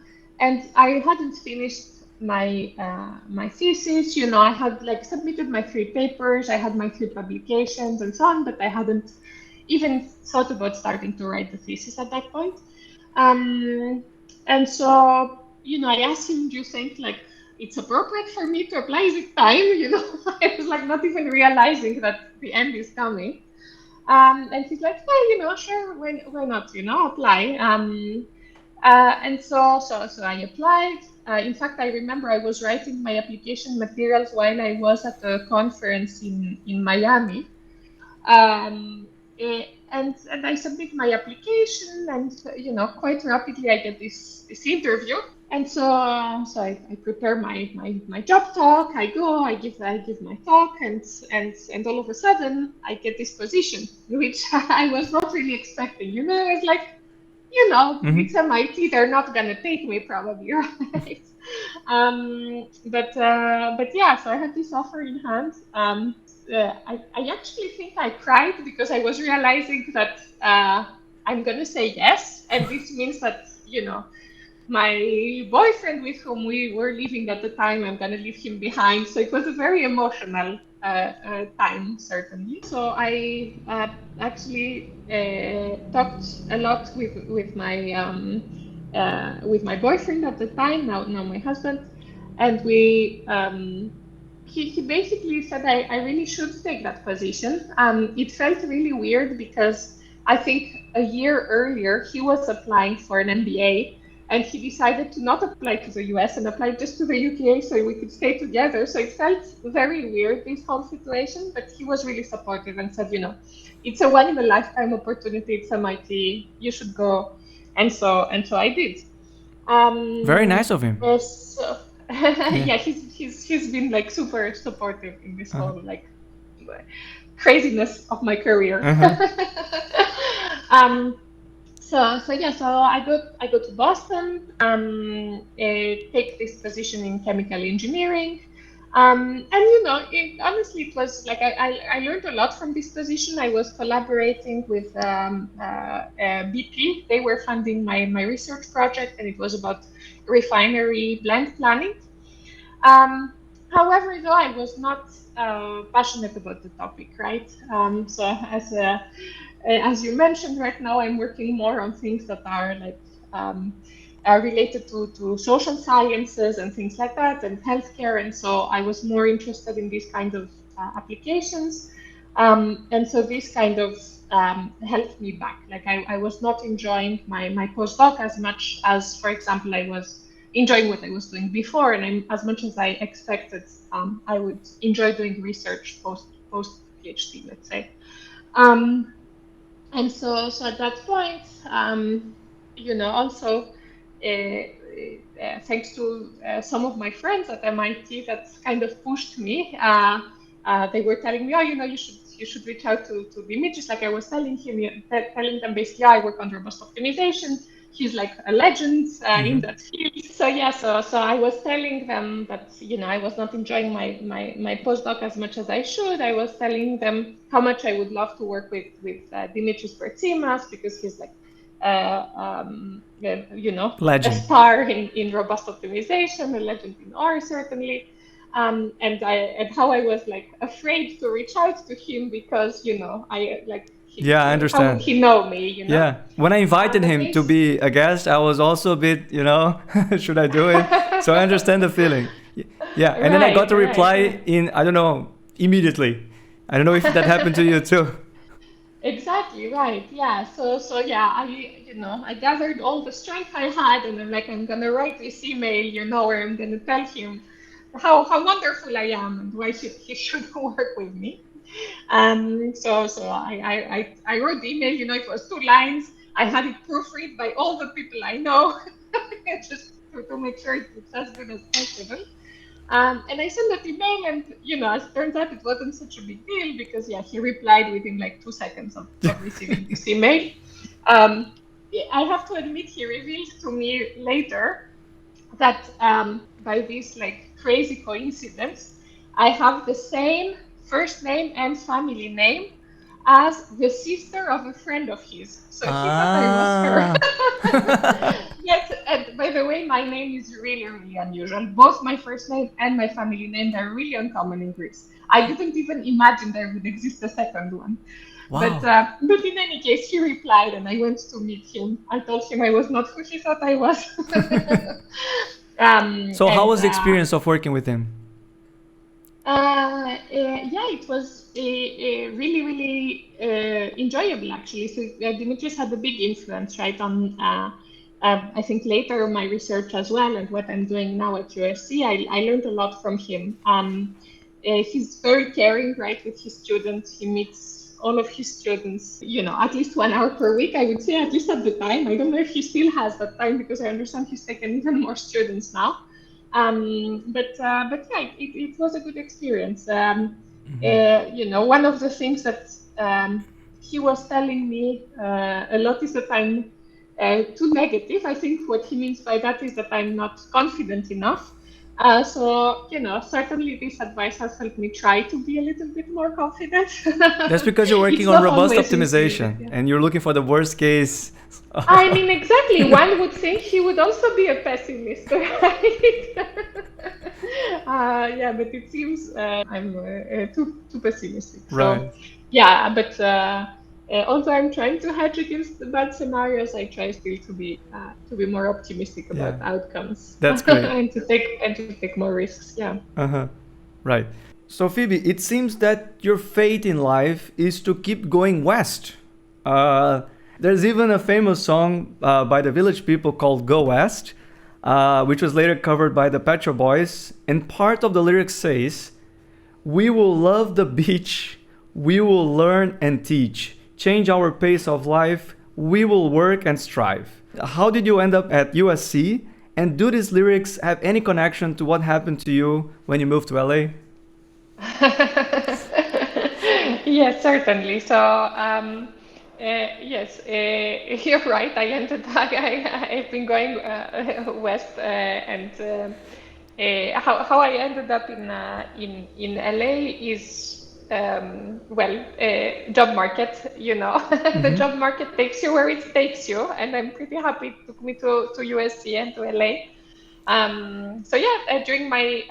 I hadn't finished my thesis. I had like submitted my 3 papers, I had my 3 publications and so on, but I hadn't even thought about starting to write the thesis at that point. And so, I asked him, do you think like it's appropriate for me to apply? Is it time? I was like not even realizing that the end is coming. And he's like, yeah, sure, why not, apply. And so I applied. In fact, I remember I was writing my application materials while I was at a conference in Miami. And I submit my application, and quite rapidly I get this interview. And so I prepare my job talk. I go, I give my talk, and all of a sudden I get this position, which I was not really expecting. I was like, it's MIT, they're not gonna take me probably, right? But yeah, so I had this offer in hand. I actually think I cried because I was realizing that I'm gonna say yes, and this means that my boyfriend with whom we were living at the time, I'm gonna leave him behind. So it was a very emotional time, certainly. So I actually talked a lot with my boyfriend at the time, now my husband, and we. He basically said I really should take that position. It felt really weird because I think a year earlier he was applying for an MBA. And he decided to not apply to the US and apply just to the UK so we could stay together. So it felt very weird, this whole situation, but he was really supportive and said, it's a one-in-a-lifetime opportunity. It's MIT. You should go. And so I did. Very nice of him. Yeah, he's been like super supportive in this whole like craziness of my career. So I go to Boston, take this position in chemical engineering, and honestly, it was like I learned a lot from this position. I was collaborating with BP. They were funding my research project, and it was about refinery blend planning. However, though, I was not passionate about the topic, right? So as you mentioned, right now I'm working more on things that are like related to social sciences and things like that, and healthcare. And so I was more interested in these kind of applications. And so this kind of helped me back. Like I was not enjoying my postdoc as much as, for example, I was enjoying what I was doing before, and as much as I expected, I would enjoy doing research post PhD, let's say. And so at that point, also thanks to some of my friends at MIT that kind of pushed me. They were telling me, oh, you should reach out to Dimitris. Like I was telling him, telling them basically, I work on robust optimization. He's like a legend in that field. So yeah, so I was telling them that I was not enjoying my postdoc as much as I should. I was telling them how much I would love to work with Dimitris Bertsimas, because he's like Legend. a star in robust optimization, a legend in R certainly. And how I was like afraid to reach out to him because I like Yeah, I how would understand. he know me? Yeah. When I invited But him to be a guest, I was also a bit, should I do it? So I understand the feeling. Yeah. And then I got the reply in, I don't know, immediately. I don't know if that happened to you too. Exactly, right. Yeah. So yeah, I gathered all the strength I had, and I'm gonna write this email, where I'm gonna tell him how wonderful I am and why he should work with me. So I wrote the email, it was 2 lines. I had it proofread by all the people I know, just to make sure it's as good as possible. And I sent that email, and as it turns out, it wasn't such a big deal because he replied within like 2 seconds of receiving this email. I have to admit, he revealed to me later that by this like crazy coincidence, I have the same first name and family name as the sister of a friend of his. So he thought I was her. Yes, and by the way, my name is really, really unusual. Both my first name and my family name are really uncommon in Greece. I didn't even imagine there would exist a second one. Wow. But in any case, he replied, and I went to meet him. I told him I was not who he thought I was. So how was the experience of working with him? Yeah, it was really, really enjoyable, actually. So Dimitris had a big influence, right, on I think later my research as well, and what I'm doing now at USC. I learned a lot from him. He's very caring, right, with his students. He meets all of his students, at least 1 hour per week, I would say, at least at the time. I don't know if he still has that time, because I understand he's taken even more students now. But yeah, it was a good experience. One of the things that he was telling me a lot is that I'm too negative. I think what he means by that is that I'm not confident enough. So certainly this advice has helped me try to be a little bit more confident. That's because you're working on robust optimization, and you're looking for the worst case. I mean, exactly. One would think he would also be a pessimist, right? Yeah, but it seems I'm too pessimistic. Right. So, yeah, but although I'm trying to hedge against the bad scenarios, I try still to be more optimistic about outcomes. That's great. and to take more risks. Yeah. Right. So Phoebe, it seems that your fate in life is to keep going west. There's even a famous song by the Village People called "Go West," which was later covered by the Pet Shop Boys. And part of the lyrics says, "We will love the beach, we will learn and teach, change our pace of life, we will work and strive." How did you end up at USC? And do these lyrics have any connection to what happened to you when you moved to LA? Yes, certainly. So, yes, you're right. I've been going west, and how I ended up in LA is job market. The job market takes you where it takes you, and I'm pretty happy it took me to USC and to LA. So yeah, during my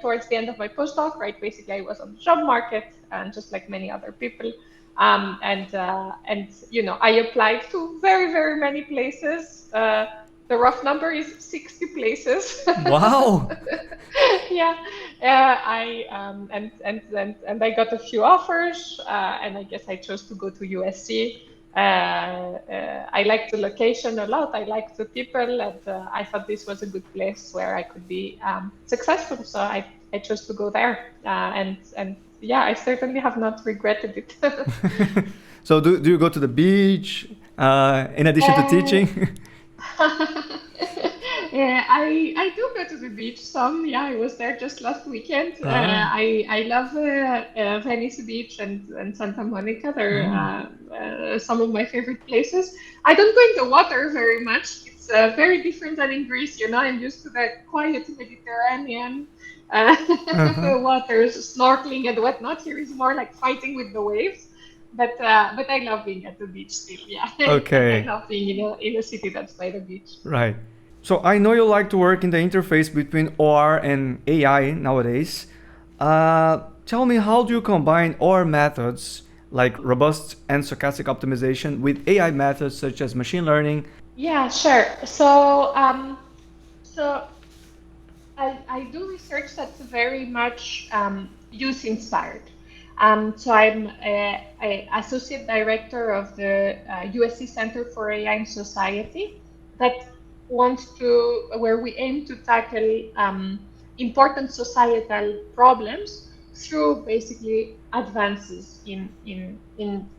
towards the end of my postdoc, right, basically I was on the job market, and just like many other people, and I applied to very, very many places. the rough number is 60 places. Wow. Yeah, and I got a few offers, and I guess I chose to go to USC. I liked the location a lot. I liked the people, and I thought this was a good place where I could be successful. So I chose to go there, and yeah, I certainly have not regretted it. So do you go to the beach in addition to teaching? Yeah, I do go to the beach some. Yeah, I was there just last weekend. Ah. I love Venice Beach and Santa Monica. They're some of my favorite places. I don't go in the water very much. It's very different than in Greece. You know, I'm used to the quiet Mediterranean Uh-huh. waters, snorkeling and whatnot. Here is more like fighting with the waves. But I love being at the beach still. Yeah, I Okay. love being in a city that's by the beach. Right. So I know you like to work in the interface between OR and AI nowadays. Tell me, how do you combine OR methods like robust and stochastic optimization with AI methods such as machine learning? Yeah, sure. So I do research that's very much use inspired. So I'm a associate director of the USC Center for AI in Society that wants to, where we aim to tackle important societal problems through basically advances in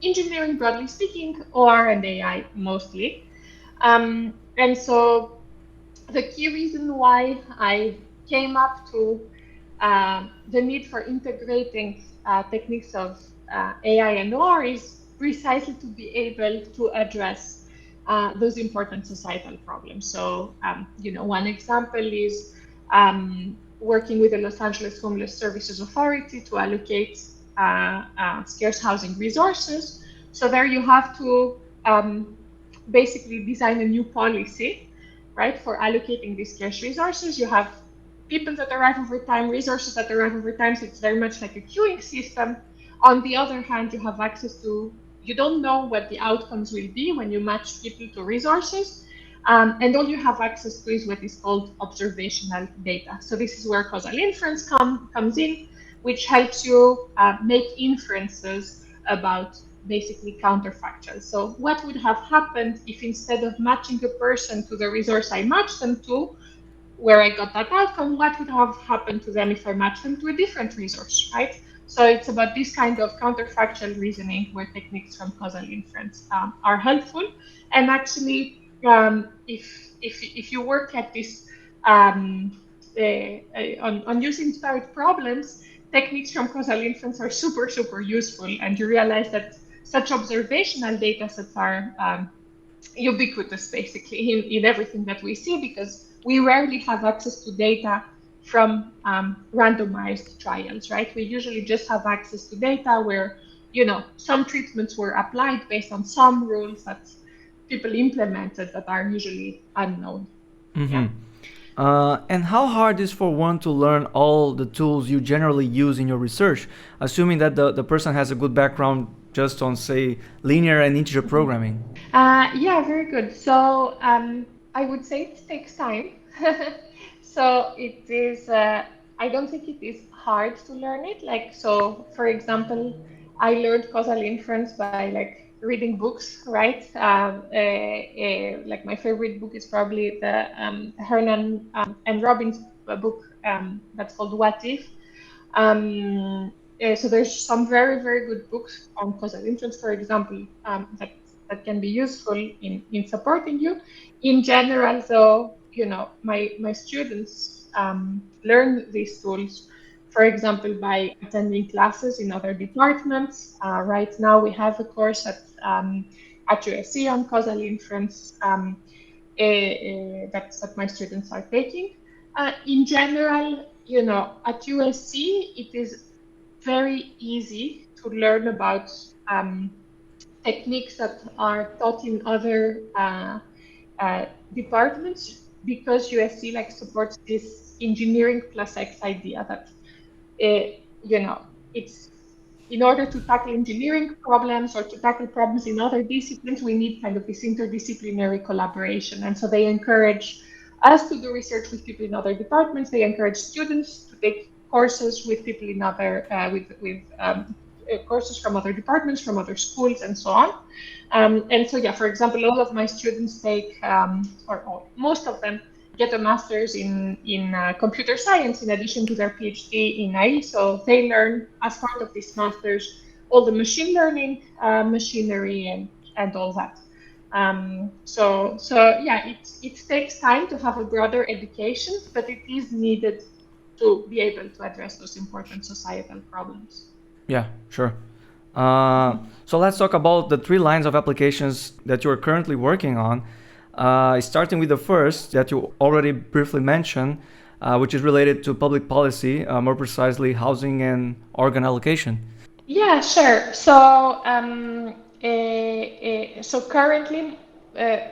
engineering, broadly speaking, or and AI mostly. And so the key reason why I came up to the need for integrating techniques of AI and OR is precisely to be able to address those important societal problems. So, one example is working with the Los Angeles Homeless Services Authority to allocate scarce housing resources. So there you have to basically design a new policy, right, for allocating these scarce resources. You have people that arrive over time, resources that arrive over time, so it's very much like a queuing system. On the other hand, you have access to, you don't know what the outcomes will be when you match people to resources. And all you have access to is what is called observational data. So this is where causal inference comes in, which helps you make inferences about basically counterfactuals. So what would have happened if instead of matching a person to the resource I matched them to, where I got that outcome, what would have happened to them if I matched them to a different resource, right? So it's about this kind of counterfactual reasoning where techniques from causal inference are helpful. And actually, if you work at this on using inspired problems, techniques from causal inference are super, super useful. And you realize that such observational data sets are ubiquitous basically in everything that we see, because we rarely have access to data from randomized trials, right? We usually just have access to data where, some treatments were applied based on some rules that people implemented that are usually unknown. Mm-hmm. Yeah. And how hard is for one to learn all the tools you generally use in your research, assuming that the person has a good background just on, say, linear and integer programming? Yeah, very good. So I would say it takes time. So it is, I don't think it is hard to learn it. Like, so for example, I learned causal inference by like reading books, right? Like my favorite book is probably the Hernan and Robbins book that's called What If. So there's some very, very good books on causal inference, for example, that can be useful in supporting you. In general, though, my students learn these tools, for example, by attending classes in other departments. Right now, we have a course at USC on causal inference that my students are taking. In general, at USC, it is very easy to learn about techniques that are taught in other departments, because USC like supports this engineering plus X idea that uh, you know it's in order to tackle engineering problems or to tackle problems in other disciplines, we need kind of this interdisciplinary collaboration. And so they encourage us to do research with people in other departments. They encourage students to take courses with people in other, courses from other departments, from other schools, and so on. And so, yeah, for example, all of my students take, or most of them, get a master's in computer science in addition to their PhD in AI. So they learn as part of this master's all the machine learning machinery and all that. So yeah, it takes time to have a broader education, but it is needed to be able to address those important societal problems. Yeah, sure. So let's talk about the 3 lines of applications that you're currently working on. Starting with the first that you already briefly mentioned, which is related to public policy, more precisely housing and organ allocation. Yeah, sure. So so currently,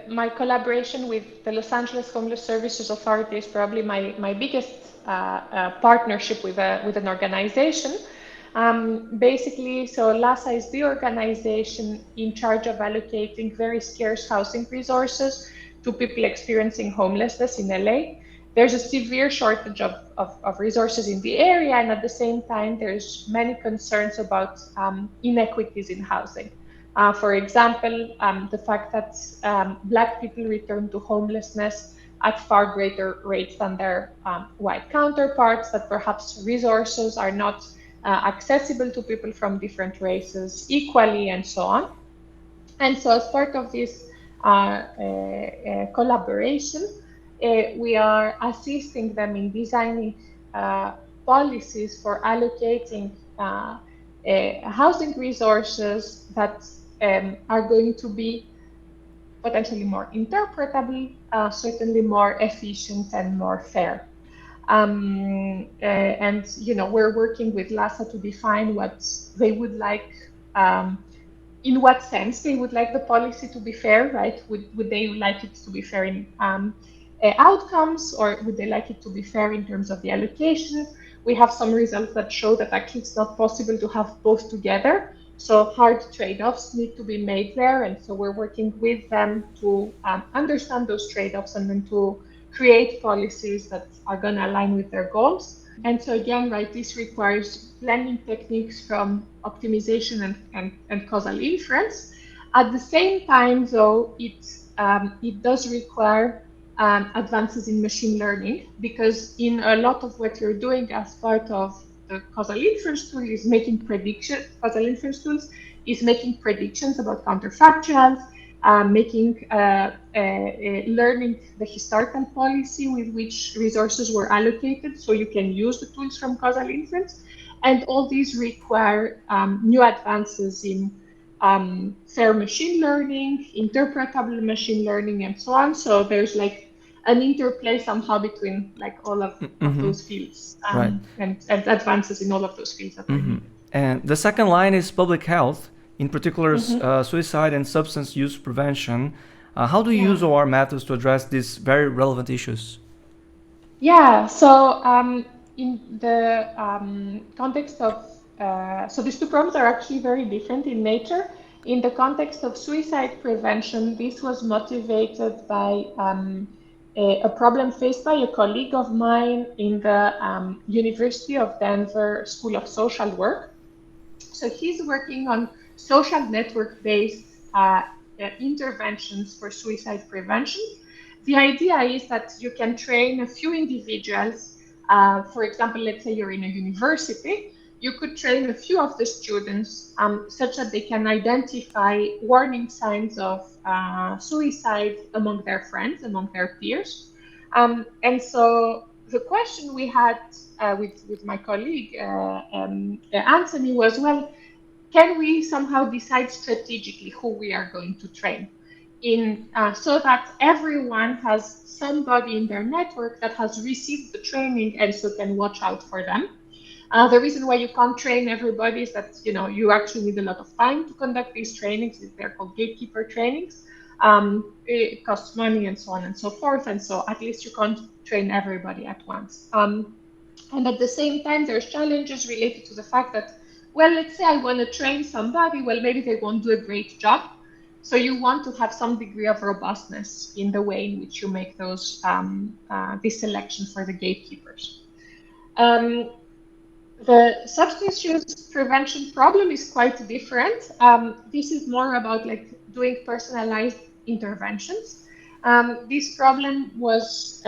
my collaboration with the Los Angeles Homeless Services Authority is probably my biggest partnership with an organization. Basically, so LASA is the organization in charge of allocating very scarce housing resources to people experiencing homelessness in LA. There's a severe shortage of resources in the area, and at the same time, there's many concerns about inequities in housing. For example, the fact that Black people return to homelessness at far greater rates than their white counterparts, that perhaps resources are not accessible to people from different races equally, and so on. And so as part of this collaboration, we are assisting them in designing policies for allocating housing resources that are going to be potentially more interpretable, certainly more efficient and more fair. And we're working with LASA to define what they would like, in what sense they would like the policy to be fair, right? Would they like it to be fair in outcomes, or would they like it to be fair in terms of the allocation? We have some results that show that actually it's not possible to have both together. So hard trade-offs need to be made there. And so we're working with them to understand those trade-offs and then to create policies that are going to align with their goals. And so again, right, this requires blending techniques from optimization and causal inference. At the same time, though, it does require advances in machine learning, because in a lot of what you're doing as part of the causal inference tool is making predictions. Causal inference tools is making predictions about counterfactuals, learning the historical policy with which resources were allocated, so you can use the tools from causal inference. And all these require new advances in fair machine learning, interpretable machine learning, and so on. So there's like an interplay somehow between like all of those fields, Right. and advances in all of those fields that are needed. And the second line is public health, in particular suicide and substance use prevention. How do you use OR methods to address these very relevant issues? Yeah, so in the context of, so these two problems are actually very different in nature. In the context of suicide prevention, this was motivated by a problem faced by a colleague of mine in the University of Denver School of Social Work. So he's working on social network-based interventions for suicide prevention. The idea is that you can train a few individuals. For example, let's say you're in a university, you could train a few of the students such that they can identify warning signs of suicide among their friends, among their peers. And so the question we had with my colleague, Anthony, was, well, can we somehow decide strategically who we are going to train so that everyone has somebody in their network that has received the training and so can watch out for them. The reason why you can't train everybody is that you actually need a lot of time to conduct these trainings. They're called gatekeeper trainings. It costs money and so on and so forth. And so at least you can't train everybody at once. And at the same time, there's challenges related to the fact that well, let's say I want to train somebody, well, maybe they won't do a great job. So you want to have some degree of robustness in the way in which you make those this selection for the gatekeepers. The substance use prevention problem is quite different. This is more about like doing personalized interventions. This problem was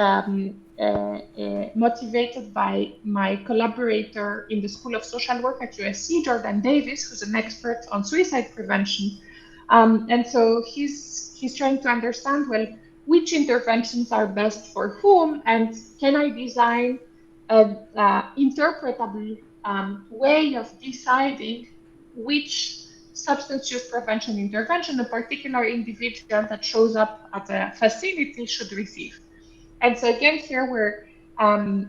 motivated by my collaborator in the School of Social Work at USC, Jordan Davis, who's an expert on suicide prevention. And so he's trying to understand, well, which interventions are best for whom, and can I design an interpretable way of deciding which substance use prevention intervention a particular individual that shows up at a facility should receive. And so again, here we're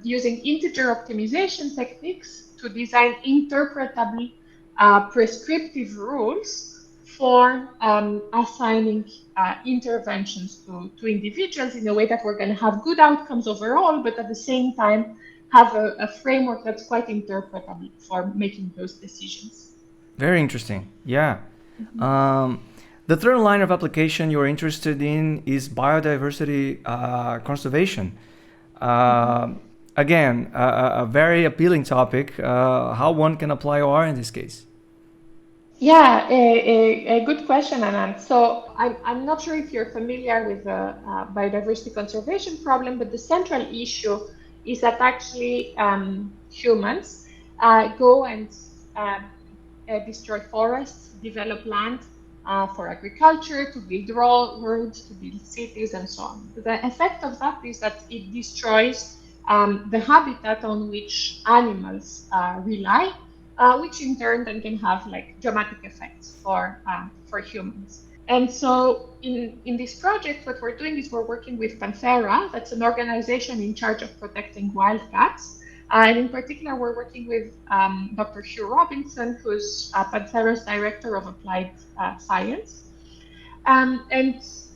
using integer optimization techniques to design interpretable prescriptive rules for assigning interventions to individuals in a way that we're going to have good outcomes overall, but at the same time have a framework that's quite interpretable for making those decisions. Very interesting. Yeah. The third line of application you're interested in is biodiversity conservation. Again, a very appealing topic. How one can apply OR in this case? Yeah, a good question, Anand. So I'm not sure if you're familiar with the biodiversity conservation problem, but the central issue is that actually humans go and destroy forests, develop land for agriculture, to build roads, to build cities, and so on. The effect of that is that it destroys the habitat on which animals rely, which in turn then can have like dramatic effects for humans. And so in this project, what we're doing is we're working with Panthera. That's an organization in charge of protecting wildcats. And in particular, we're working with Dr. Hugh Robinson, who's Panthera's Director of Applied Science. And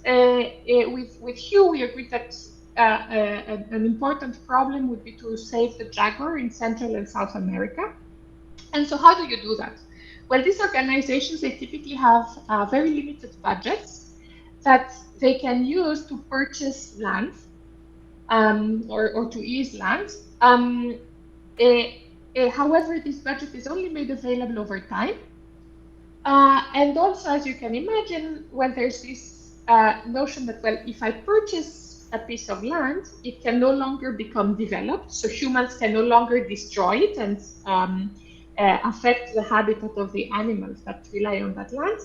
with Hugh, we agreed that an important problem would be to save the jaguar in Central and South America. And so how do you do that? Well, these organizations, they typically have very limited budgets that they can use to purchase land or to ease land. However, this budget is only made available over time. And also, as you can imagine, well, there's this notion that, well, if I purchase a piece of land, it can no longer become developed. So humans can no longer destroy it and affect the habitat of the animals that rely on that land.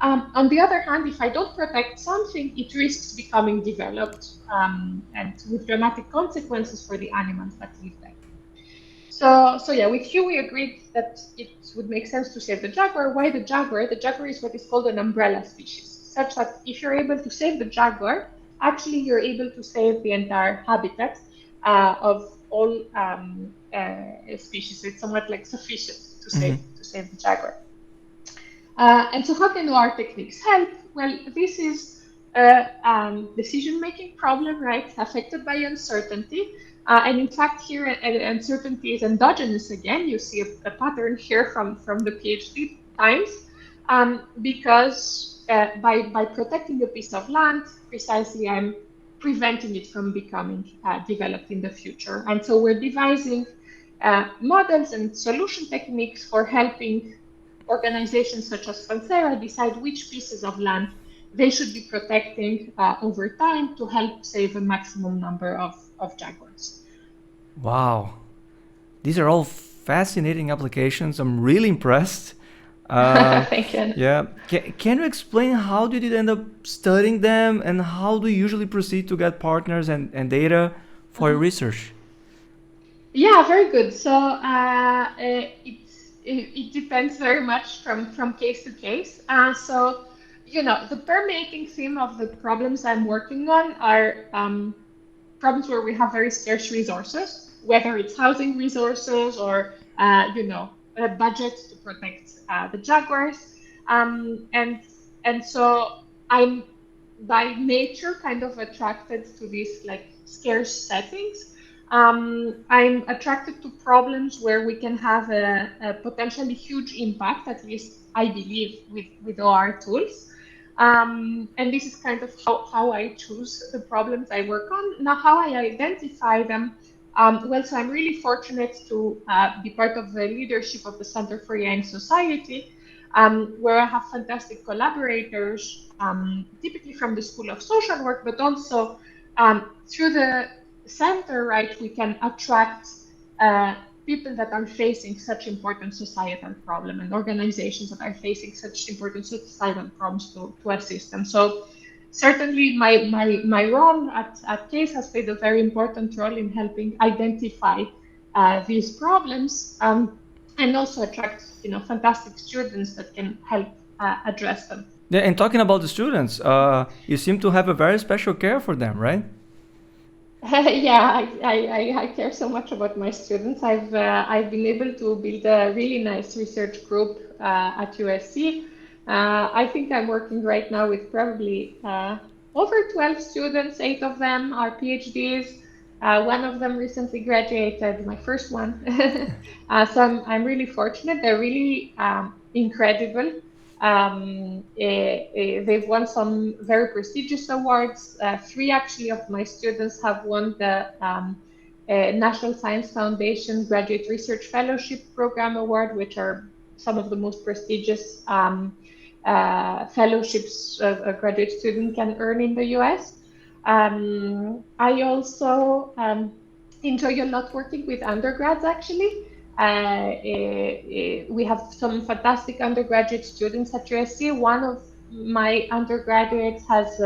On the other hand, if I don't protect something, it risks becoming developed and with dramatic consequences for the animals that live there. So yeah, with Hugh, we agreed that it would make sense to save the jaguar. Why the jaguar? The jaguar is what is called an umbrella species, such that if you're able to save the jaguar, actually you're able to save the entire habitat of all species. So it's somewhat like sufficient to save the jaguar. And so how can our techniques help? Well, this is a decision-making problem, right, affected by uncertainty. And in fact, here, uncertainty is endogenous again. You see a pattern here from the PhD times, because by protecting a piece of land, precisely I'm preventing it from becoming developed in the future. And so we're devising models and solution techniques for helping organizations such as Panthera decide which pieces of land they should be protecting over time to help save a maximum number of jaguars. Wow. These are all fascinating applications. I'm really impressed. Thank you. Yeah. Can you explain how did you end up studying them, and how do you usually proceed to get partners and data for your research? Yeah, very good. So it depends very much from case to case. So, you know, the permeating theme of the problems I'm working on are problems where we have very scarce resources, whether it's housing resources or, you know, a budget to protect the jaguars. And so I'm by nature kind of attracted to these like scarce settings. I'm attracted to problems where we can have a potentially huge impact, at least I believe, with OR tools. And this is kind of how I choose the problems I work on. Now, how I identify them. Well, so I'm really fortunate to be part of the leadership of the Center for AI in Society, where I have fantastic collaborators, typically from the School of Social Work, but also through the center, right, we can attract people that are facing such important societal problem and organizations that are facing such important societal problems to assist them. So certainly my role at CASE has played a very important role in helping identify these problems and also attract fantastic students that can help address them. Yeah, and talking about the students, you seem to have a very special care for them, right? Yeah, I care so much about my students. I've been able to build a really nice research group at USC. I think I'm working right now with probably over 12 students. 8 of them are PhDs. One of them recently graduated, my first one. So I'm really fortunate. They're really incredible. They've won some very prestigious awards. 3 actually of my students have won the National Science Foundation Graduate Research Fellowship Program Award, which are some of the most prestigious fellowships a graduate student can earn in the US. I also enjoy a lot working with undergrads, actually. We have some fantastic undergraduate students at USC. One of my undergraduates has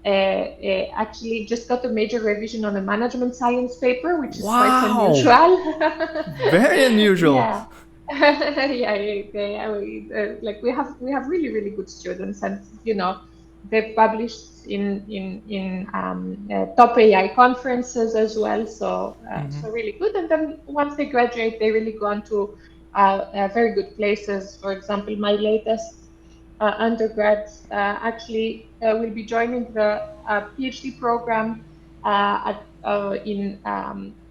actually just got a major revision on a management science paper, which is quite Wow, unusual. very unusual. Yeah. Like we have really good students, and they've published in top AI conferences as well. So so really good. And then once they graduate, they really go on to very good places. For example, my latest undergrad actually will be joining the PhD program in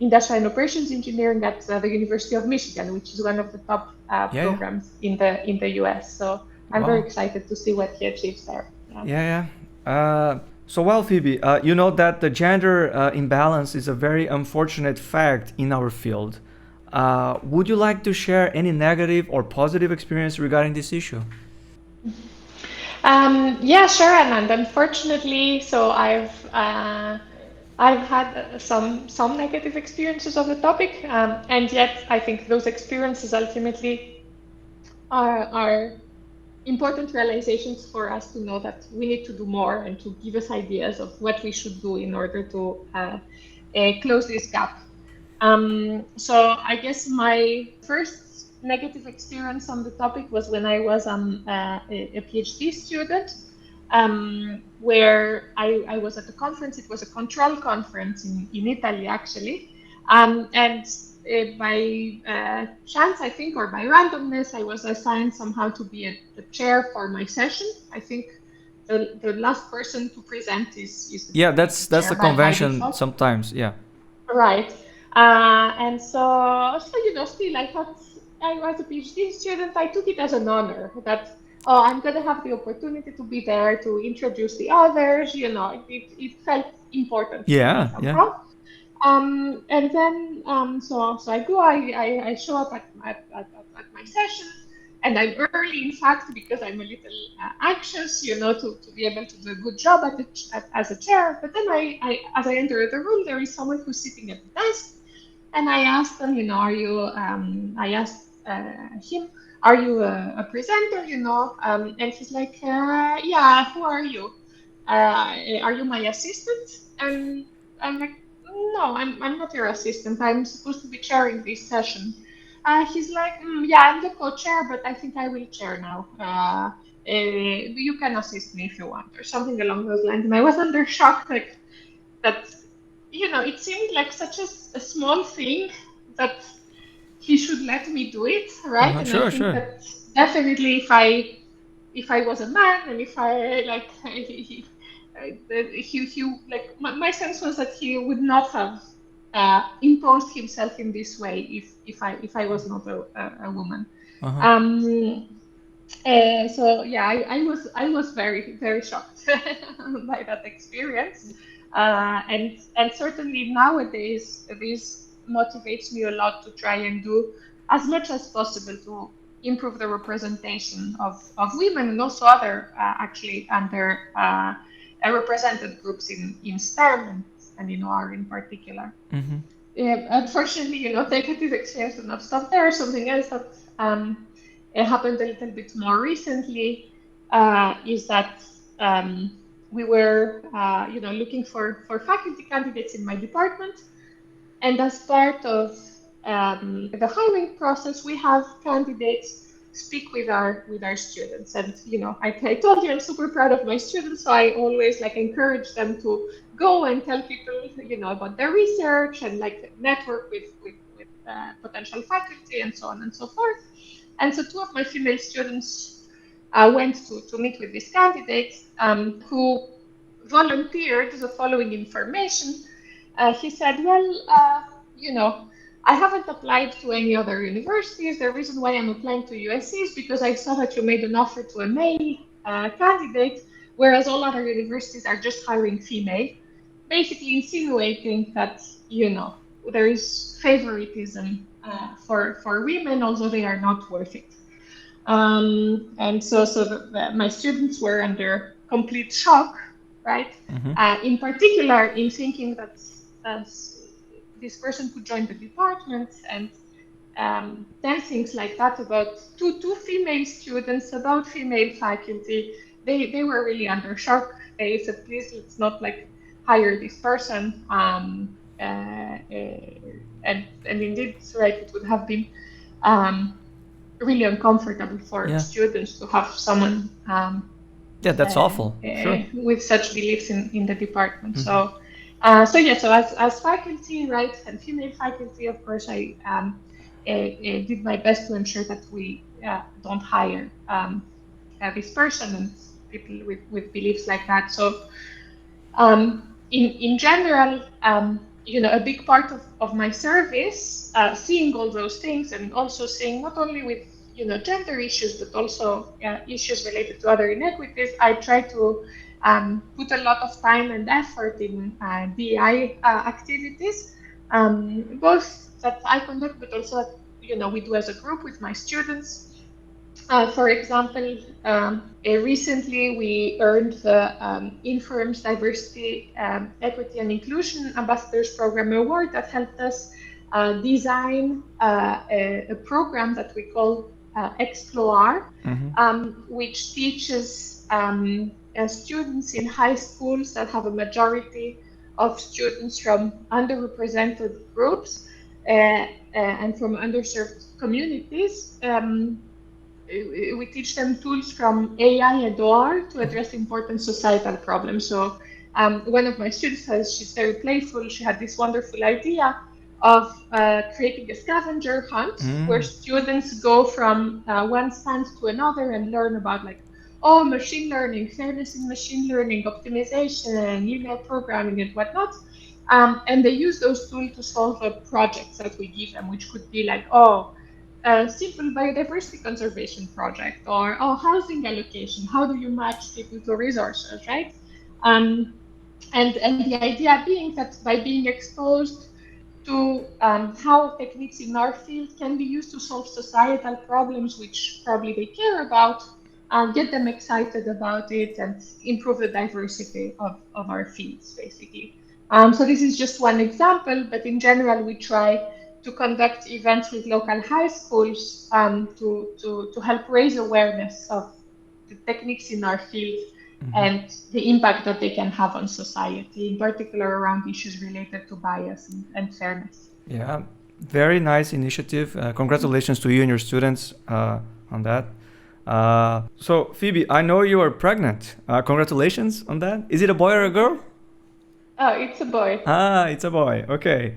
industrial and operations engineering at the University of Michigan, which is one of the top Yeah, programs in the US. So I'm very wow. excited to see what he achieves there. Yeah. Yeah. So, well, Phoebe, you know that the gender imbalance is a very unfortunate fact in our field. Would you like to share any negative or positive experience regarding this issue? Yeah, sure, and unfortunately, so I've had some negative experiences of the topic, and yet I think those experiences ultimately are important realizations for us to know that we need to do more and to give us ideas of what we should do in order to close this gap. So I guess my first negative experience on the topic was when I was a PhD student, where I was at a conference. It was a control conference in Italy, actually. And by chance, I think, or by randomness, I was assigned somehow to be the chair for my session. I think the last person to present Yeah, is the that's chair the by convention default. sometimes. Yeah. Right. And so still, I thought I was a PhD student. I took it as an honor that, oh, I'm going to have the opportunity to be there to introduce the others. It felt important to me Yeah, yeah. somehow. And then, so I go, I show up at my session, and I'm early, in fact, because I'm a little anxious, to be able to do a good job as a chair. But then as I enter the room, there is someone who's sitting at the desk, and I asked them, I asked him, are you a presenter, and he's like, yeah, who are you? Are you my assistant? And I'm like, no, I'm not your assistant. I'm supposed to be chairing this session. He's like, yeah, I'm the co-chair, but I think I will chair now. You can assist me if you want, or something along those lines. And I was under shock, like that. It seemed like such a small thing that he should let me do it, right? And I Sure, think sure. that definitely if I was a man and if I like he like my sense was that he would not have impose himself in this way if I was not a woman. Uh-huh. So yeah, I was very shocked by that experience, and certainly nowadays this motivates me a lot to try and do as much as possible to improve the representation of women and also other actually under represented groups in STEM and in OR in particular. Mm-hmm. Unfortunately, negative experience would not stop there. Something else that it happened a little bit more recently is that we were, looking for faculty candidates in my department, and as part of the hiring process, we have candidates speak with our students. And I told you I'm super proud of my students, so I always encourage them to go and tell people about their research and network with potential faculty and so on and so forth. And so two of my female students went to meet with these candidates who volunteered the following information. He said, well, I haven't applied to any other universities. The reason why I'm applying to USC is because I saw that you made an offer to a male candidate, whereas all other universities are just hiring female, basically insinuating that, there is favoritism for women, although they are not worth it. And so my students were under complete shock, right? Mm-hmm. In particular, in thinking that this person could join the department, and then things like that about two female students, about female faculty. They were really under shock. They said, please, let's not hire this person. And indeed, right, it would have been really uncomfortable for students to have someone that's awful. Sure. with such beliefs in the department. Mm-hmm. So as faculty, right, and female faculty, of course, I did my best to ensure that we don't hire this person and people with beliefs like that. So in general, a big part of my service, seeing all those things and also seeing not only with gender issues, but also issues related to other inequities, I try to put a lot of time and effort in DEI activities, both that I conduct, but also that we do as a group with my students. For example, recently we earned the Inference Diversity, Equity and Inclusion Ambassadors Program Award that helped us design a program that we call Explore, which teaches students in high schools that have a majority of students from underrepresented groups and from underserved communities. We teach them tools from AI and OR to address important societal problems. So one of my students, she's very playful. She had this wonderful idea of creating a scavenger hunt where students go from one stand to another and learn about machine learning, fairness in machine learning, optimization, email programming and whatnot. And they use those tools to solve projects that we give them, which could be a simple biodiversity conservation project, or housing allocation. How do you match people to resources, right? And the idea being that by being exposed to how techniques in our field can be used to solve societal problems, which probably they care about, get them excited about it and improve the diversity of our fields, basically. So this is just one example, but in general, we try to conduct events with local high schools to help raise awareness of the techniques in our field and the impact that they can have on society, in particular around issues related to bias and fairness. Yeah, very nice initiative. Congratulations to you and your students on that. So Phoebe, I know you are pregnant. Congratulations on that. Is it a boy or a girl? Oh, it's a boy. It's a boy. Okay.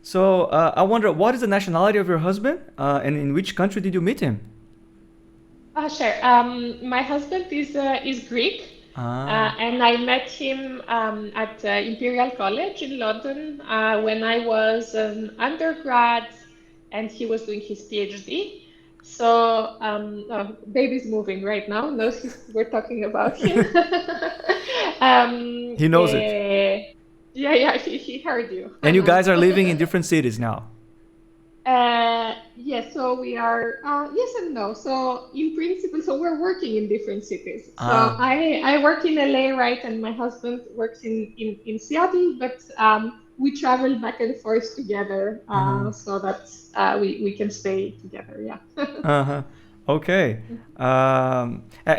So I wonder, what is the nationality of your husband, and in which country did you meet him? Sure. My husband is Greek. And I met him at Imperial College in London when I was an undergrad and he was doing his PhD. So, baby's moving right now, knows we're talking about him. He knows it. Yeah, he heard you. And you guys are living in different cities now. Yes, so we are, yes and no. So in principle, so we're working in different cities. So I work in LA, right? And my husband works in Seattle, but we travel back and forth together so that we can stay together. Yeah. Okay.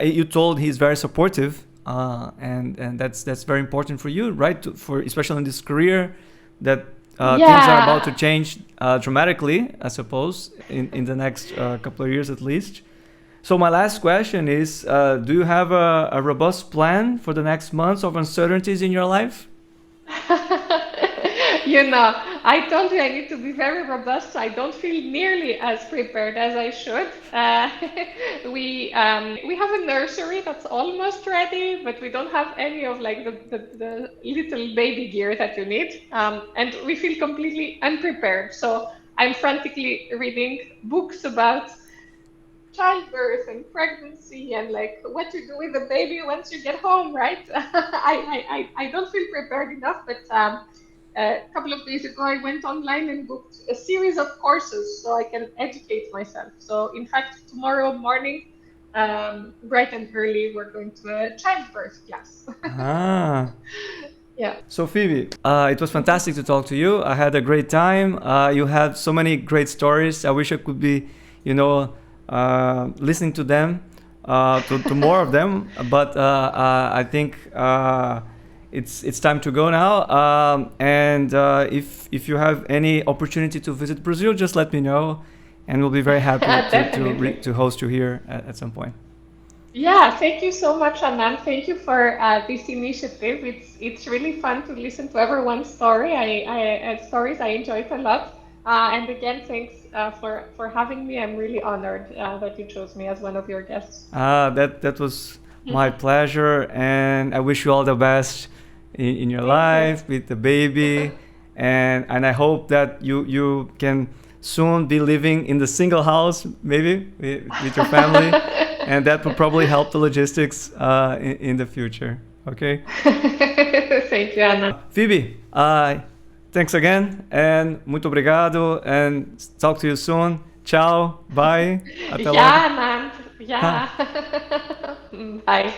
You told he's very supportive, and that's very important for you, right? For especially in this career that things are about to change dramatically, I suppose, in the next couple of years at least. So my last question is, do you have a robust plan for the next months of uncertainties in your life? I told you I need to be very robust. I don't feel nearly as prepared as I should. We have a nursery that's almost ready, but we don't have any of like the little baby gear that you need. And we feel completely unprepared. So I'm frantically reading books about childbirth and pregnancy and like what to do with the baby once you get home, right? I don't feel prepared enough, but a couple of days ago, I went online and booked a series of courses so I can educate myself. So in fact, tomorrow morning, bright and early, we're going to a childbirth class. Yeah. So Phoebe, it was fantastic to talk to you. I had a great time. You had so many great stories. I wish I could be, listening to them, to more of them. But I think it's time to go now. And if you have any opportunity to visit Brazil, just let me know, and we'll be very happy to host you here at some point. Yeah, thank you so much, Anand. Thank you for this initiative. It's really fun to listen to everyone's story. Stories. I enjoy it a lot. And again, thanks for having me. I'm really honored that you chose me as one of your guests. That was my pleasure, and I wish you all the best in your life with the baby, and I hope that you can soon be living in the single house, maybe with your family. And that will probably help the logistics in the future. Okay? Thank you, Anna. Phoebe, thanks again, and muito obrigado, and talk to you soon. Ciao, bye. Até logo. Anand. Bye.